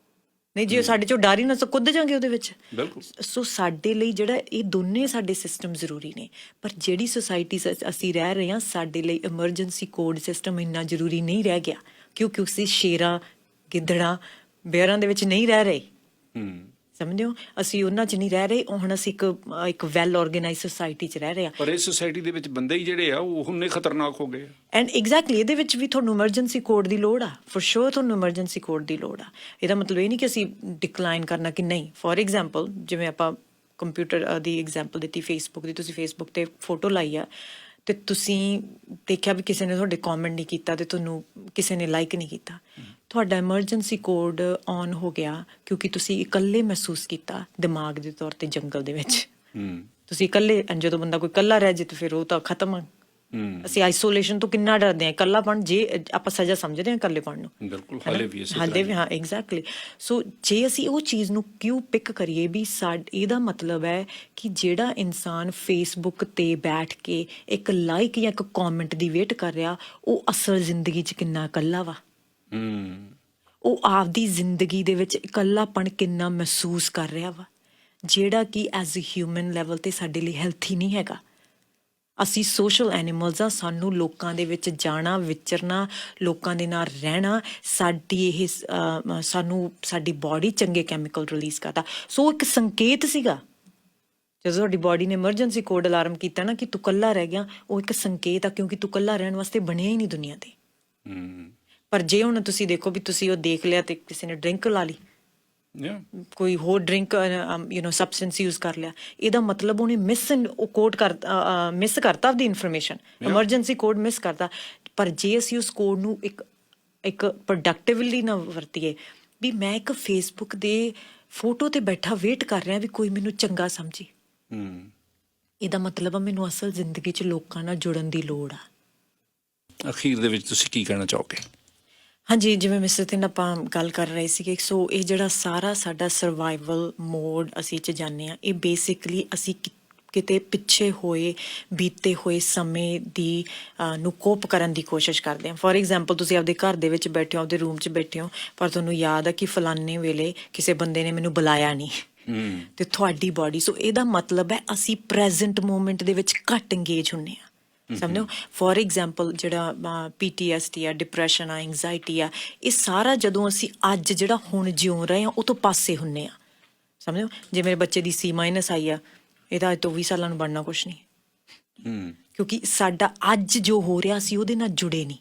ਨਹੀਂ ਜੇ ਸਾਡੇ ਚੋਂ ਡਰ ਹੀ ਨਾ ਕੁੱਦ ਜਾਂਗੇ ਉਹਦੇ ਵਿੱਚ। ਬਿਲਕੁਲ। ਸੋ ਸਾਡੇ ਲਈ ਜਿਹੜਾ ਇਹ ਦੋਨੇ ਸਾਡੇ ਸਿਸਟਮ ਜ਼ਰੂਰੀ ਨੇ, ਪਰ ਜਿਹੜੀ ਸੁਸਾਇਟੀ ਅਸੀਂ ਰਹਿ ਰਹੇ ਹਾਂ ਸਾਡੇ ਲਈ ਐਮਰਜੈਂਸੀ ਕੋਡ ਸਿਸਟਮ ਇੰਨਾ ਜ਼ਰੂਰੀ ਨਹੀਂ ਰਹਿ ਗਿਆ ਕਿਉਂਕਿ ਅਸੀਂ ਸ਼ੇਰਾਂ, ਗਿੱਦੜਾਂ, ਬੇਅਰਾਂ ਦੇ ਵਿੱਚ ਨਹੀਂ ਰਹਿ ਰਹੇ। ਸਮਝਦੇ ਹੋ, ਅਸੀਂ ਉਹਨਾਂ 'ਚ ਨਹੀਂ ਰਹਿ ਰਹੇ। ਹੁਣ ਅਸੀਂ ਇੱਕ ਵੈਲ ਆਰਗੇਨਾਈਜ਼ ਸੁਸਾਇਟੀ 'ਚ ਰਹਿ ਰਹੇ ਹਾਂ। ਪਰ ਇਸ ਸੁਸਾਇਟੀ ਦੇ ਵਿੱਚ ਬੰਦੇ ਹੀ ਜਿਹੜੇ ਆ ਉਹ ਹੁੰਨੇ ਖਤਰਨਾਕ ਹੋ ਗਏ। ਐਂਡ ਐਗਜ਼ੈਕਟਲੀ ਇਹਦੇ ਵਿੱਚ ਵੀ ਤੁਹਾਨੂੰ ਐਮਰਜੈਂਸੀ ਕੋਡ ਦੀ ਲੋੜ ਆ, ਫॉर ਸ਼ੋਰ ਤੁਹਾਨੂੰ ਐਮਰਜੈਂਸੀ ਕੋਡ ਦੀ ਲੋੜ ਆ। ਇਹਦਾ ਮਤਲਬ ਇਹ ਨਹੀਂ ਕਿ ਅਸੀਂ ਡਿਕਲਾਈਨ ਕਰਨਾ ਕਿ ਨਹੀਂ। ਫੋਰ ਐਗਜ਼ਾਮਪਲ ਜਿਵੇਂ ਆਪਾਂ ਕੰਪਿਊਟਰ ਦੀ ਐਗਜ਼ਾਮਪਲ ਦਿੱਤੀ, ਫੇਸਬੁੱਕ ਦੀ, ਤੁਸੀਂ ਫੇਸਬੁੱਕ ਤੇ ਫੋਟੋ ਲਾਈ ਆ ਤੇ ਤੁਸੀਂ ਦੇਖਿਆ ਵੀ ਕਿਸੇ ਨੇ ਤੁਹਾਡੇ ਕਮੈਂਟ ਨਹੀਂ ਕੀਤਾ ਤੇ ਤੁਹਾਨੂੰ ਕਿਸੇ ਨੇ ਲਾਈਕ ਨਹੀਂ ਕੀਤਾ, ਤੁਹਾਡਾ ਐਮਰਜੈਂਸੀ ਕੋਡ ਔਨ ਹੋ ਗਿਆ ਕਿਉਂਕਿ ਤੁਸੀਂ ਇਕੱਲੇ ਮਹਿਸੂਸ ਕੀਤਾ ਦਿਮਾਗ ਦੇ ਤੌਰ ਤੇ ਜੰਗਲ ਦੇ ਵਿੱਚ। ਤੁਸੀਂ ਇਕੱਲੇ, ਜਦੋਂ ਬੰਦਾ ਕੋਈ ਇਕੱਲਾ ਰਹਿ ਜੇ ਤੇ ਫਿਰ ਉਹ ਤਾਂ ਖਤਮ ਆ। ਅਸੀਂ ਆਈਸੋਲੇਸ਼ਨ ਤੋਂ ਕਿੰਨਾ ਡਰਦੇ ਹਾਂ, ਇਕੱਲਾਪਣ। ਜੇ ਆਪਾਂ ਸਜ਼ਾ ਸਮਝਦੇ ਹਾਂ ਇਕੱਲੇਪਣ ਨੂੰ, ਬਿਲਕੁਲ ਹਾਲੇ ਵੀ ਹਾਂ ਐਗਜ਼ੈਕਟਲੀ। ਸੋ ਜੇ ਅਸੀਂ ਉਹ ਚੀਜ਼ ਨੂੰ ਕਿਉਂ ਪਿਕ ਕਰੀਏ ਵੀ ਇਹਦਾ ਮਤਲਬ ਹੈ ਕਿ ਜਿਹੜਾ ਇਨਸਾਨ ਫੇਸਬੁੱਕ ਤੇ ਬੈਠ ਕੇ ਇੱਕ ਲਾਈਕ ਜਾਂ ਇੱਕ ਕਮੈਂਟ ਦੀ ਵੇਟ ਕਰ ਰਿਹਾ, ਉਹ ਅਸਲ ਜ਼ਿੰਦਗੀ 'ਚ ਕਿੰਨਾ ਇਕੱਲਾ ਵਾ। ਉਹ ਆਪਦੀ ਜ਼ਿੰਦਗੀ ਦੇ ਵਿੱਚ ਇਕੱਲਾਪਣ ਕਿੰਨਾ ਮਹਿਸੂਸ ਕਰ ਰਿਹਾ ਵਾ, ਜਿਹੜਾ ਕਿ ਐਜ਼ ਅ ਹਿਊਮਨ ਲੈਵਲ ਤੇ ਸਾਡੇ ਲਈ ਹੈਲਥੀ ਨਹੀਂ ਹੈਗਾ। ਅਸੀਂ ਸੋਸ਼ਲ ਐਨੀਮਲਸ ਆ, ਸਾਨੂੰ ਲੋਕਾਂ ਦੇ ਵਿੱਚ ਜਾਣਾ, ਵਿਚਰਨਾ, ਲੋਕਾਂ ਦੇ ਨਾਲ ਰਹਿਣਾ, ਸਾਡੀ ਬਾਡੀ ਚੰਗੇ ਕੈਮੀਕਲ ਰਿਲੀਜ਼ ਕਰਦਾ। ਸੋ ਇੱਕ ਸੰਕੇਤ ਸੀਗਾ ਜਦੋਂ ਤੁਹਾਡੀ ਬਾਡੀ ਨੇ ਐਮਰਜੈਂਸੀ ਕੋਡ ਅਲਾਰਮ ਕੀਤਾ ਨਾ ਕਿ ਤੂੰ ਇਕੱਲਾ ਰਹਿ ਗਿਆ, ਉਹ ਇੱਕ ਸੰਕੇਤ ਆ ਕਿਉਂਕਿ ਤੂੰ ਇਕੱਲਾ ਰਹਿਣ ਵਾਸਤੇ ਬਣਿਆ ਹੀ ਨਹੀਂ ਦੁਨੀਆ ਤੇ। ਪਰ ਜੇ ਹੁਣ ਤੁਸੀਂ ਦੇਖੋ ਵੀ ਤੁਸੀਂ ਉਹ ਦੇਖ ਲਿਆ ਤੇ ਕਿਸੇ ਨੇ ਡਰਿੰਕ ਲਾ ਲਈ, ਕੋਈ ਹੋਰ ਡਰਿੰਕ ਸਬਸਟੈਂਸ ਯੂਜ਼ ਕਰ ਲਿਆ, ਇਹਦਾ ਮਤਲਬ ਉਹਨੇ ਮਿਸ ਕਰਤਾ ਆਪਦੀ ਇਨਫੋਰਮੇਸ਼ਨ, ਐਮਰਜੈਂਸੀ ਕੋਡ ਮਿਸ ਕਰਤਾ। ਪਰ ਜੇ ਅਸੀਂ ਉਸ ਕੋਡ ਨੂੰ ਇੱਕ ਪ੍ਰੋਡਕਟਿਵਲੀ ਨਾ ਵਰਤੀਏ ਵੀ ਮੈਂ ਇੱਕ ਫੇਸਬੁੱਕ ਦੇ ਫੋਟੋ ਤੇ ਬੈਠਾ ਵੇਟ ਕਰ ਰਿਹਾ ਵੀ ਕੋਈ ਮੈਨੂੰ ਚੰਗਾ ਸਮਝੇ, ਇਹਦਾ ਮਤਲਬ ਆ ਮੈਨੂੰ ਅਸਲ ਜ਼ਿੰਦਗੀ 'ਚ ਲੋਕਾਂ ਨਾਲ ਜੁੜਨ ਦੀ ਲੋੜ ਆ। ਅਖੀਰ ਦੇ ਵਿੱਚ ਤੁਸੀਂ ਕੀ ਕਹਿਣਾ ਚਾਹੋਗੇ? ਹਾਂਜੀ, ਜਿਵੇਂ ਮਿਸਟਰ ਤਿੰਨ ਆਪਾਂ ਗੱਲ ਕਰ ਰਹੇ ਸੀਗੇ, ਸੋ ਇਹ ਜਿਹੜਾ ਸਾਰਾ ਸਾਡਾ ਸਰਵਾਈਵਲ ਮੋਡ ਅਸੀਂ 'ਚ ਜਾਂਦੇ ਹਾਂ, ਇਹ ਬੇਸਿਕਲੀ ਅਸੀਂ ਕਿਤੇ ਪਿੱਛੇ ਹੋਏ ਬੀਤੇ ਹੋਏ ਸਮੇਂ ਦੀ ਨੂੰ ਕੋਪ ਕਰਨ ਦੀ ਕੋਸ਼ਿਸ਼ ਕਰਦੇ ਹਾਂ। ਫੋਰ ਐਗਜ਼ਾਮਪਲ ਤੁਸੀਂ ਆਪਦੇ ਘਰ ਦੇ ਵਿੱਚ ਬੈਠੇ ਹੋ, ਆਪਦੇ ਰੂਮ 'ਚ ਬੈਠੇ ਹੋ, ਪਰ ਤੁਹਾਨੂੰ ਯਾਦ ਆ ਕਿ ਫਲਾਨੇ ਵੇਲੇ ਕਿਸੇ ਬੰਦੇ ਨੇ ਮੈਨੂੰ ਬੁਲਾਇਆ ਨਹੀਂ ਤੇ ਤੁਹਾਡੀ ਬਾਡੀ, ਸੋ ਇਹਦਾ ਮਤਲਬ ਹੈ ਅਸੀਂ ਪ੍ਰੈਜ਼ੈਂਟ ਮੂਮੈਂਟ ਦੇ ਵਿੱਚ ਘੱਟ ਇੰਗੇਜ ਹੁੰਦੇ ਹਾਂ। ਸਮਝੋ, ਫੋਰ ਐਗਜ਼ਾਮਪਲ ਜਿਹੜਾ PTSD ਆ, ਡਿਪਰੈਸ਼ਨ ਆ, ਐਂਗਜ਼ਾਇਟੀ ਆ, ਇਹ ਸਾਰਾ ਜਦੋਂ ਅਸੀਂ ਅੱਜ ਜਿਹੜਾ ਹੁਣ ਜਿਉਂ ਰਹੇ ਹਾਂ ਉਹ ਤੋਂ ਪਾਸੇ ਹੁੰਦੇ ਹਾਂ। ਸਮਝੋ, ਜੇ ਮੇਰੇ ਬੱਚੇ ਦੀ C- ਆਈ ਆ, ਇਹਦਾ ਅੱਜ ਤੋਂ 20 ਸਾਲਾਂ ਨੂੰ ਬਣਨਾ ਕੁਛ ਨਹੀਂ ਕਿਉਂਕਿ ਸਾਡਾ ਅੱਜ ਜੋ ਹੋ ਰਿਹਾ ਅਸੀਂ ਉਹਦੇ ਨਾਲ ਜੁੜੇ ਨਹੀਂ।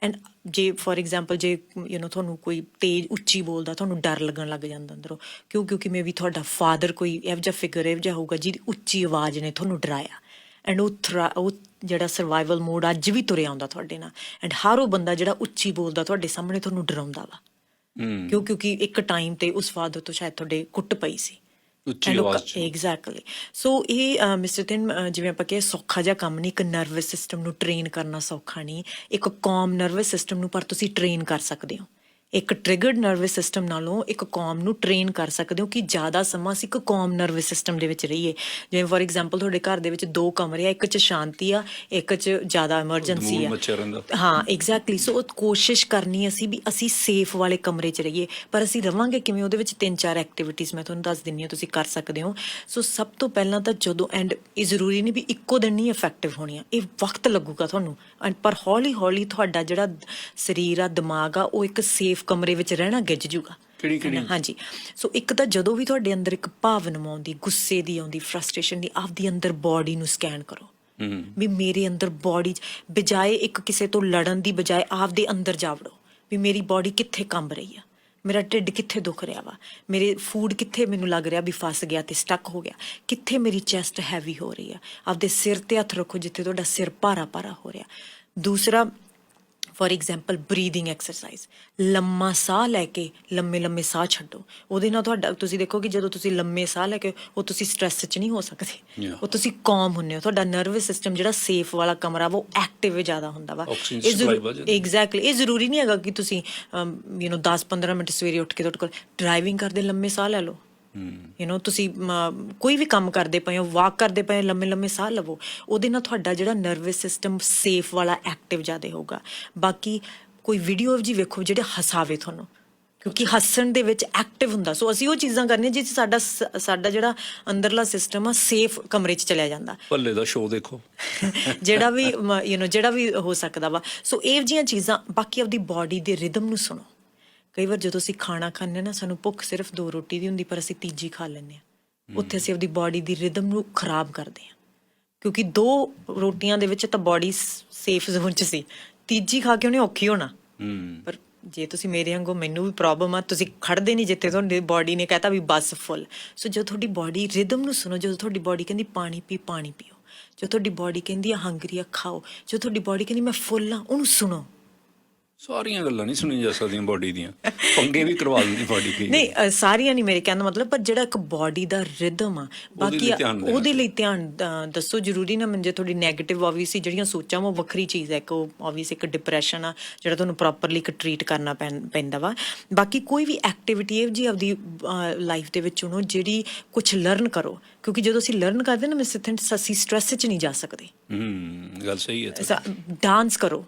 ਐਂਡ ਜੇ ਫੋਰ ਐਗਜ਼ਾਮਪਲ ਜੇ ਤੁਹਾਨੂੰ ਕੋਈ ਤੇਜ਼ ਉੱਚੀ ਬੋਲਦਾ, ਤੁਹਾਨੂੰ ਡਰ ਲੱਗਣ ਲੱਗ ਜਾਂਦਾ ਅੰਦਰੋਂ, ਕਿਉਂਕਿ ਮੇ ਵੀ ਤੁਹਾਡਾ ਫਾਦਰ ਕੋਈ ਇਹੋ ਜਿਹਾ ਫਿਗਰ ਇਹੋ ਜਿਹਾ ਹੋਊਗਾ ਜਿਹਦੀ ਉੱਚੀ ਆਵਾਜ਼ ਨੇ ਤੁਹਾਨੂੰ ਡਰਾਇਆ। ਐਂਡ ਉਹ ਜਿਹੜਾ ਸਰਵਾਈਵਲ ਮੋਡ ਅੱਜ ਵੀ ਤੁਰਿਆ ਆਉਂਦਾ ਤੁਹਾਡੇ ਨਾਲ। ਐਂਡ ਹਰ ਉਹ ਬੰਦਾ ਜਿਹੜਾ ਉੱਚੀ ਬੋਲਦਾ ਤੁਹਾਡੇ ਸਾਹਮਣੇ ਤੁਹਾਨੂੰ ਡਰਾਉਂਦਾ ਵਾ ਕਿਉਂਕਿ ਇੱਕ ਟਾਈਮ ਤੇ ਉਸ ਫਾਦਰ ਤੋਂ ਸ਼ਾਇਦ ਤੁਹਾਡੇ ਕੁੱਟ ਪਈ ਸੀ। ਐਗਜ਼ੈਕਟਲੀ। ਸੋ ਇਹ ਮਿਸਟਰ ਤਿੰਨ ਜਿਵੇਂ ਆਪਾਂ ਕਿਹਾ ਸੌਖਾ ਜਿਹਾ ਕੰਮ ਨਹੀਂ, ਇੱਕ ਨਰਵਸ ਸਿਸਟਮ ਨੂੰ ਟ੍ਰੇਨ ਕਰਨਾ ਸੌਖਾ ਨਹੀਂ। ਇੱਕ ਕਾਮ ਨਰਵਸ ਸਿਸਟਮ ਨੂੰ ਪਰ ਤੁਸੀਂ ਟ੍ਰੇਨ ਕਰ ਸਕਦੇ ਹੋ। ਇੱਕ ਟ੍ਰਿਗਰਡ ਨਰਵਸ ਸਿਸਟਮ ਨਾਲੋਂ ਇੱਕ ਕਾਮ ਨੂੰ ਟ੍ਰੇਨ ਕਰ ਸਕਦੇ ਹੋ ਕਿ ਜ਼ਿਆਦਾ ਸਮਾਂ ਅਸੀਂ ਇੱਕ ਕਾਮ ਨਰਵਸ ਸਿਸਟਮ ਦੇ ਵਿੱਚ ਰਹੀਏ। ਜਿਵੇਂ ਫੋਰ ਐਗਜ਼ਾਮਪਲ ਤੁਹਾਡੇ ਘਰ ਦੇ ਵਿੱਚ 2 ਕਮਰੇ ਆ, ਇੱਕ 'ਚ ਸ਼ਾਂਤੀ ਆ, ਇੱਕ 'ਚ ਜ਼ਿਆਦਾ ਐਮਰਜੈਂਸੀ ਆ। ਹਾਂ ਐਗਜ਼ੈਕਟਲੀ। ਸੋ ਕੋਸ਼ਿਸ਼ ਕਰਨੀ ਅਸੀਂ ਵੀ ਅਸੀਂ ਸੇਫ ਵਾਲੇ ਕਮਰੇ 'ਚ ਰਹੀਏ, ਪਰ ਅਸੀਂ ਰਵਾਂਗੇ ਕਿਵੇਂ? ਉਹਦੇ ਵਿੱਚ 3-4 ਐਕਟੀਵਿਟੀਜ਼ ਮੈਂ ਤੁਹਾਨੂੰ ਦੱਸ ਦਿੰਦੀ ਹਾਂ, ਤੁਸੀਂ ਕਰ ਸਕਦੇ ਹੋ। ਸੋ ਸਭ ਤੋਂ ਪਹਿਲਾਂ ਤਾਂ ਜਦੋਂ ਐਂਡ ਇਹ ਜ਼ਰੂਰੀ ਨਹੀਂ ਵੀ ਇੱਕੋ ਦਿਨ ਨਹੀਂ ਇਫੈਕਟਿਵ ਹੋਣੀਆਂ, ਇਹ ਵਕਤ ਲੱਗੂਗਾ ਤੁਹਾਨੂੰ, ਪਰ ਹੌਲੀ ਹੌਲੀ ਤੁਹਾਡਾ ਜਿਹੜਾ ਸਰੀਰ ਆ, ਦਿਮਾਗ ਆ, ਉਹ ਇੱਕ ਸੇਫ ਕਮਰੇ ਵਿੱਚ ਰਹਿਣਾ ਗਿੱਝ ਜੂਗਾ। ਹਾਂਜੀ। ਸੋ ਇੱਕ ਤਾਂ ਜਦੋਂ ਵੀ ਤੁਹਾਡੇ ਅੰਦਰ ਇੱਕ ਭਾਵਨਾ ਆਉਂਦੀ, ਗੁੱਸੇ ਦੀ ਆਉਂਦੀ, ਫਰਸਟ੍ਰੇਸ਼ਨ ਦੀ, ਆਪਦੀ ਅੰਦਰ ਬਾਡੀ ਨੂੰ ਸਕੈਨ ਕਰੋ ਵੀ ਮੇਰੇ ਅੰਦਰ ਬਾਡੀ, ਬਜਾਏ ਇੱਕ ਕਿਸੇ ਤੋਂ ਲੜਨ ਦੀ ਬਜਾਏ ਆਪਦੇ ਅੰਦਰ ਜਾ ਵੜੋ ਵੀ ਮੇਰੀ ਬਾਡੀ ਕਿੱਥੇ ਕੰਬ ਰਹੀ ਆ, ਮੇਰਾ ਢਿੱਡ ਕਿੱਥੇ ਦੁਖ ਰਿਹਾ ਵਾ, ਮੇਰੇ ਫੂਡ ਕਿੱਥੇ ਮੈਨੂੰ ਲੱਗ ਰਿਹਾ ਵੀ ਫਸ ਗਿਆ ਤੇ ਸਟਕ ਹੋ ਗਿਆ, ਕਿੱਥੇ ਮੇਰੀ ਚੈਸਟ ਹੈਵੀ ਹੋ ਰਹੀ ਆ। ਆਪਦੇ ਸਿਰ ਤੇ ਹੱਥ ਰੱਖੋ ਜਿੱਥੇ ਤੁਹਾਡਾ ਸਿਰ ਭਾਰਾ ਭਾਰਾ ਹੋ ਰਿਹਾ। ਦੂਸਰਾ, ਫੋਰ ਐਗਜ਼ਾਮਪਲ ਬਰੀਦਿੰਗ ਐਕਸਰਸਾਈਜ਼, ਲੰਮਾ ਸਾਹ ਲੈ ਕੇ ਲੰਮੇ ਲੰਮੇ ਸਾਹ ਛੱਡੋ। ਉਹਦੇ ਨਾਲ ਤੁਹਾਡਾ, ਤੁਸੀਂ ਦੇਖੋ ਕਿ ਜਦੋਂ ਤੁਸੀਂ ਲੰਮੇ ਸਾਹ ਲੈ ਕੇ, ਉਹ ਤੁਸੀਂ ਸਟ੍ਰੈਸ 'ਚ ਨਹੀਂ ਹੋ ਸਕਦੇ, ਉਹ ਤੁਸੀਂ ਕਾਮ ਹੁੰਦੇ ਹੋ। ਤੁਹਾਡਾ ਨਰਵਸ ਸਿਸਟਮ ਜਿਹੜਾ ਸੇਫ ਵਾਲਾ ਕਮਰਾ ਵਾ, ਉਹ ਐਕਟਿਵ ਜ਼ਿਆਦਾ ਹੁੰਦਾ ਵਾ। ਐਗਜ਼ੈਕਟਲੀ, ਇਹ ਜ਼ਰੂਰੀ ਨਹੀਂ ਹੈਗਾ ਕਿ ਤੁਸੀਂ 10-15 ਮਿੰਟ ਸਵੇਰੇ ਉੱਠ ਕੇ ਤੁਹਾਡੇ ਕੋਲ ਡਰਾਈਵਿੰਗ ਕਰਦੇ ਲੰਮੇ ਸਾਹ ਲੈ ਲਓ। ਤੁਸੀਂ ਕੋਈ ਵੀ ਕੰਮ ਕਰਦੇ ਪਏ ਹੋ, ਵਾਕ ਕਰਦੇ ਪਏ, ਲੰਮੇ ਲੰਮੇ ਸਾਹ ਲਵੋ। ਉਹਦੇ ਨਾਲ ਤੁਹਾਡਾ ਜਿਹੜਾ ਨਰਵਸ ਸਿਸਟਮ ਸੇਫ ਵਾਲਾ ਐਕਟਿਵ ਜ਼ਿਆਦਾ ਹੋਊਗਾ। ਬਾਕੀ ਕੋਈ ਵੀਡੀਓ ਜੀ ਵੇਖੋ ਜਿਹੜੇ ਹਸਾਵੇ ਤੁਹਾਨੂੰ, ਕਿਉਂਕਿ ਹੱਸਣ ਦੇ ਵਿੱਚ ਐਕਟਿਵ ਹੁੰਦਾ। ਸੋ ਅਸੀਂ ਉਹ ਚੀਜ਼ਾਂ ਕਰਨੀਆਂ ਜਿਸ 'ਚ ਸਾਡਾ ਜਿਹੜਾ ਅੰਦਰਲਾ ਸਿਸਟਮ ਆ ਸੇਫ ਕਮਰੇ 'ਚ ਚਲਿਆ ਜਾਂਦਾ। ਭੱਲੇ ਦਾ ਸ਼ੋਅ ਦੇਖੋ, ਜਿਹੜਾ ਵੀ ਜਿਹੜਾ ਵੀ ਹੋ ਸਕਦਾ ਵਾ। ਸੋ ਇਹ ਜਿਹੀਆਂ ਚੀਜ਼ਾਂ। ਬਾਕੀ ਆਪਦੀ ਬਾਡੀ ਦੇ ਰਿਦਮ ਨੂੰ ਸੁਣੋ। ਕਈ ਵਾਰ ਜਦੋਂ ਅਸੀਂ ਖਾਣਾ ਖਾਂਦੇ ਨਾ, ਸਾਨੂੰ ਭੁੱਖ ਸਿਰਫ 2 ਰੋਟੀ ਦੀ ਹੁੰਦੀ, ਪਰ ਅਸੀਂ ਤੀਜੀ ਖਾ ਲੈਂਦੇ ਹਾਂ। ਉੱਥੇ ਅਸੀਂ ਆਪਦੀ ਬਾਡੀ ਦੀ ਰਿਦਮ ਨੂੰ ਖਰਾਬ ਕਰਦੇ ਹਾਂ, ਕਿਉਂਕਿ 2 ਰੋਟੀਆਂ ਦੇ ਵਿੱਚ ਤਾਂ ਬਾਡੀ ਸੇਫ ਜ਼ੋਨ 'ਚ ਸੀ, ਤੀਜੀ ਖਾ ਕੇ ਉਹਨੇ ਔਖੀ ਹੋਣਾ। ਪਰ ਜੇ ਤੁਸੀਂ ਮੇਰੇ ਵਾਂਗੂ, ਮੈਨੂੰ ਵੀ ਪ੍ਰੋਬਲਮ ਆ, ਤੁਸੀਂ ਖੜਦੇ ਨਹੀਂ ਜਿੱਥੇ ਤੁਹਾਡੀ ਬਾਡੀ ਨੇ ਕਹਿਤਾ ਵੀ ਬਸ ਫੁੱਲ। ਸੋ ਜਦੋਂ ਤੁਹਾਡੀ ਬਾਡੀ ਰਿਦਮ ਨੂੰ ਸੁਣੋ, ਜਦੋਂ ਤੁਹਾਡੀ ਬਾਡੀ ਕਹਿੰਦੀ ਪਾਣੀ ਪੀਓ, ਜਦੋਂ ਤੁਹਾਡੀ ਬਾਡੀ ਕਹਿੰਦੀ ਆ ਹੰਗਰੀ ਆ ਖਾਓ, ਜਦੋਂ ਤੁਹਾਡੀ ਬਾਡੀ ਕਹਿੰਦੀ ਮੈਂ ਫੁੱਲ ਆ, ਉਹਨੂੰ ਸੁਣੋ। ਸਾਰੀਆਂ ਗੱਲਾਂ ਨਹੀਂ ਸੁਣੀਆਂ ਜਾ ਸਕਦੀਆਂ ਬਾਡੀ ਦੀਆਂ, ਪੰਗੇ ਵੀ ਕਰਵਾ ਦਿੰਦੀ ਬਾਡੀ ਕਈ। ਨਹੀਂ, ਸਾਰੀਆਂ ਨਹੀਂ ਮੇਰੇ ਕਹਿਣ ਦਾ ਮਤਲਬ, ਪਰ ਜਿਹੜਾ ਇੱਕ ਬਾਡੀ ਦਾ ਰਿਦਮ ਆ, ਬਾਕੀ ਉਹਦੇ ਲਈ ਧਿਆਨ ਦੱਸੋ। ਜ਼ਰੂਰੀ ਨਾ ਜੇ ਤੁਹਾਡੀ ਨੈਗੇਟਿਵ ਆਬਵੀਅਸਲੀ ਜਿਹੜੀਆਂ ਸੋਚਾਂ ਉਹ ਵੱਖਰੀ ਚੀਜ਼ ਹੈ। ਇੱਕ ਉਹ ਆਬਵੀਅਸ ਇੱਕ ਡਿਪਰੈਸ਼ਨ ਆ ਜਿਹੜਾ ਤੁਹਾਨੂੰ ਪ੍ਰੋਪਰਲੀ ਇੱਕ ਟਰੀਟ ਕਰਨਾ ਪੈਂਦਾ ਵਾ। ਬਾਕੀ ਕੋਈ ਵੀ ਐਕਟੀਵਿਟੀ ਇਹ ਜੀ ਆਪਦੀ ਲਾਈਫ ਦੇ ਵਿੱਚ ਚੁਣੋ ਜਿਹੜੀ ਕੁਛ ਲਰਨ ਕਰੋ, ਕਿਉਂਕਿ ਜਦੋਂ ਅਸੀਂ ਲਰਨ ਕਰਦੇ ਨਾ ਅਸੀਂ ਸਟ੍ਰੈਸ 'ਚ ਨਹੀਂ ਜਾ ਸਕਦੇ। ਗੱਲ ਸਹੀ ਹੈ। ਡਾਂਸ ਕਰੋ।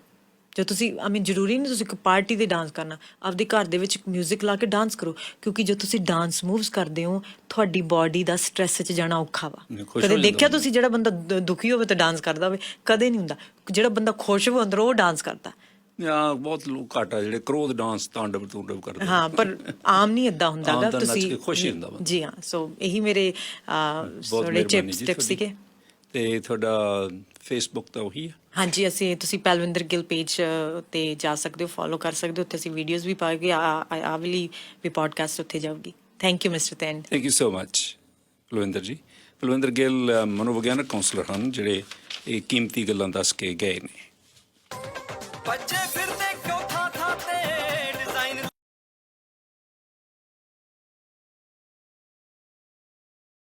ਜੋ ਤੁਸੀਂ ਜ਼ਰੂਰੀ ਨਹੀਂ ਤੁਸੀਂ ਇੱਕ ਪਾਰਟੀ 'ਤੇ ਡਾਂਸ ਕਰਨਾ, ਆਪਦੇ ਘਰ ਦੇ ਵਿੱਚ ਮਿਊਜ਼ਿਕ ਲਾ ਕੇ ਡਾਂਸ ਕਰੋ, ਕਿਉਂਕਿ ਜੋ ਤੁਸੀਂ ਡਾਂਸ ਮੂਵਸ ਕਰਦੇ ਹੋ, ਤੁਹਾਡੀ ਬਾਡੀ ਦਾ ਸਟ੍ਰੈਸ 'ਚ ਜਾਣਾ ਔਖਾ ਵਾ। ਕਦੇ ਦੇਖਿਆ ਤੁਸੀਂ ਜਿਹੜਾ ਬੰਦਾ ਦੁਖੀ ਹੋਵੇ ਤਾਂ ਡਾਂਸ ਕਰਦਾ ਹੋਵੇ? ਕਦੇ ਨਹੀਂ ਹੁੰਦਾ। ਜਿਹੜਾ ਬੰਦਾ ਖੁਸ਼ ਹੋਵੇ ਅੰਦਰੋਂ, ਉਹ ਡਾਂਸ ਕਰਦਾ। ਬਹੁਤ ਲੋਕ ਘੱਟ ਆ ਜਿਹੜੇ ਕ੍ਰੋਧ ਡਾਂਸ ਤਾਂਡਵ ਕਰਦੇ। ਹਾਂ, ਪਰ ਆਮ ਨਹੀਂ ਏਦਾਂ ਹੁੰਦਾ ਗਾ। ਤੁਸੀਂ ਖੁਸ਼ ਹੁੰਦਾ ਵਾ। ਜੀ ਹਾਂ। ਸੋ ਇਹੀ ਮੇਰੇ ਥੋੜੇ ਟਿਪਸ ਸੀਗੇ। ਤੇ ਤੁਹਾਡਾ ਫੇਸਬੁੱਕ ਤਾਂ ਉਹੀ ਹੈ? ਹਾਂਜੀ, ਤੁਸੀਂ ਪਲਵਿੰਦਰ ਗਿੱਲ ਪੇਜ ਤੇ ਜਾ ਸਕਦੇ ਹੋ, ਫੋਲੋ ਕਰ ਸਕਦੇ ਹੋ। ਉੱਥੇ ਅਸੀਂ ਵੀਡੀਓਜ਼ ਵੀ ਪਾਵਾਂਗੇ, ਆ ਵਾਲੀ ਵੀ ਪੋਡਕਾਸਟ ਉੱਥੇ ਜਾਊਗੀ। Thank you mister Tan. Thank you so much Palwinder ji. Palwinder Gill ਮਨੋਵਿਗਿਆਨਕ ਕਾਉਂਸਲਰ ਹਨ ਜਿਹੜੇ ਇਹ ਕੀਮਤੀ ਗੱਲਾਂ ਦੱਸ ਕੇ ਗਏ ਨੇ।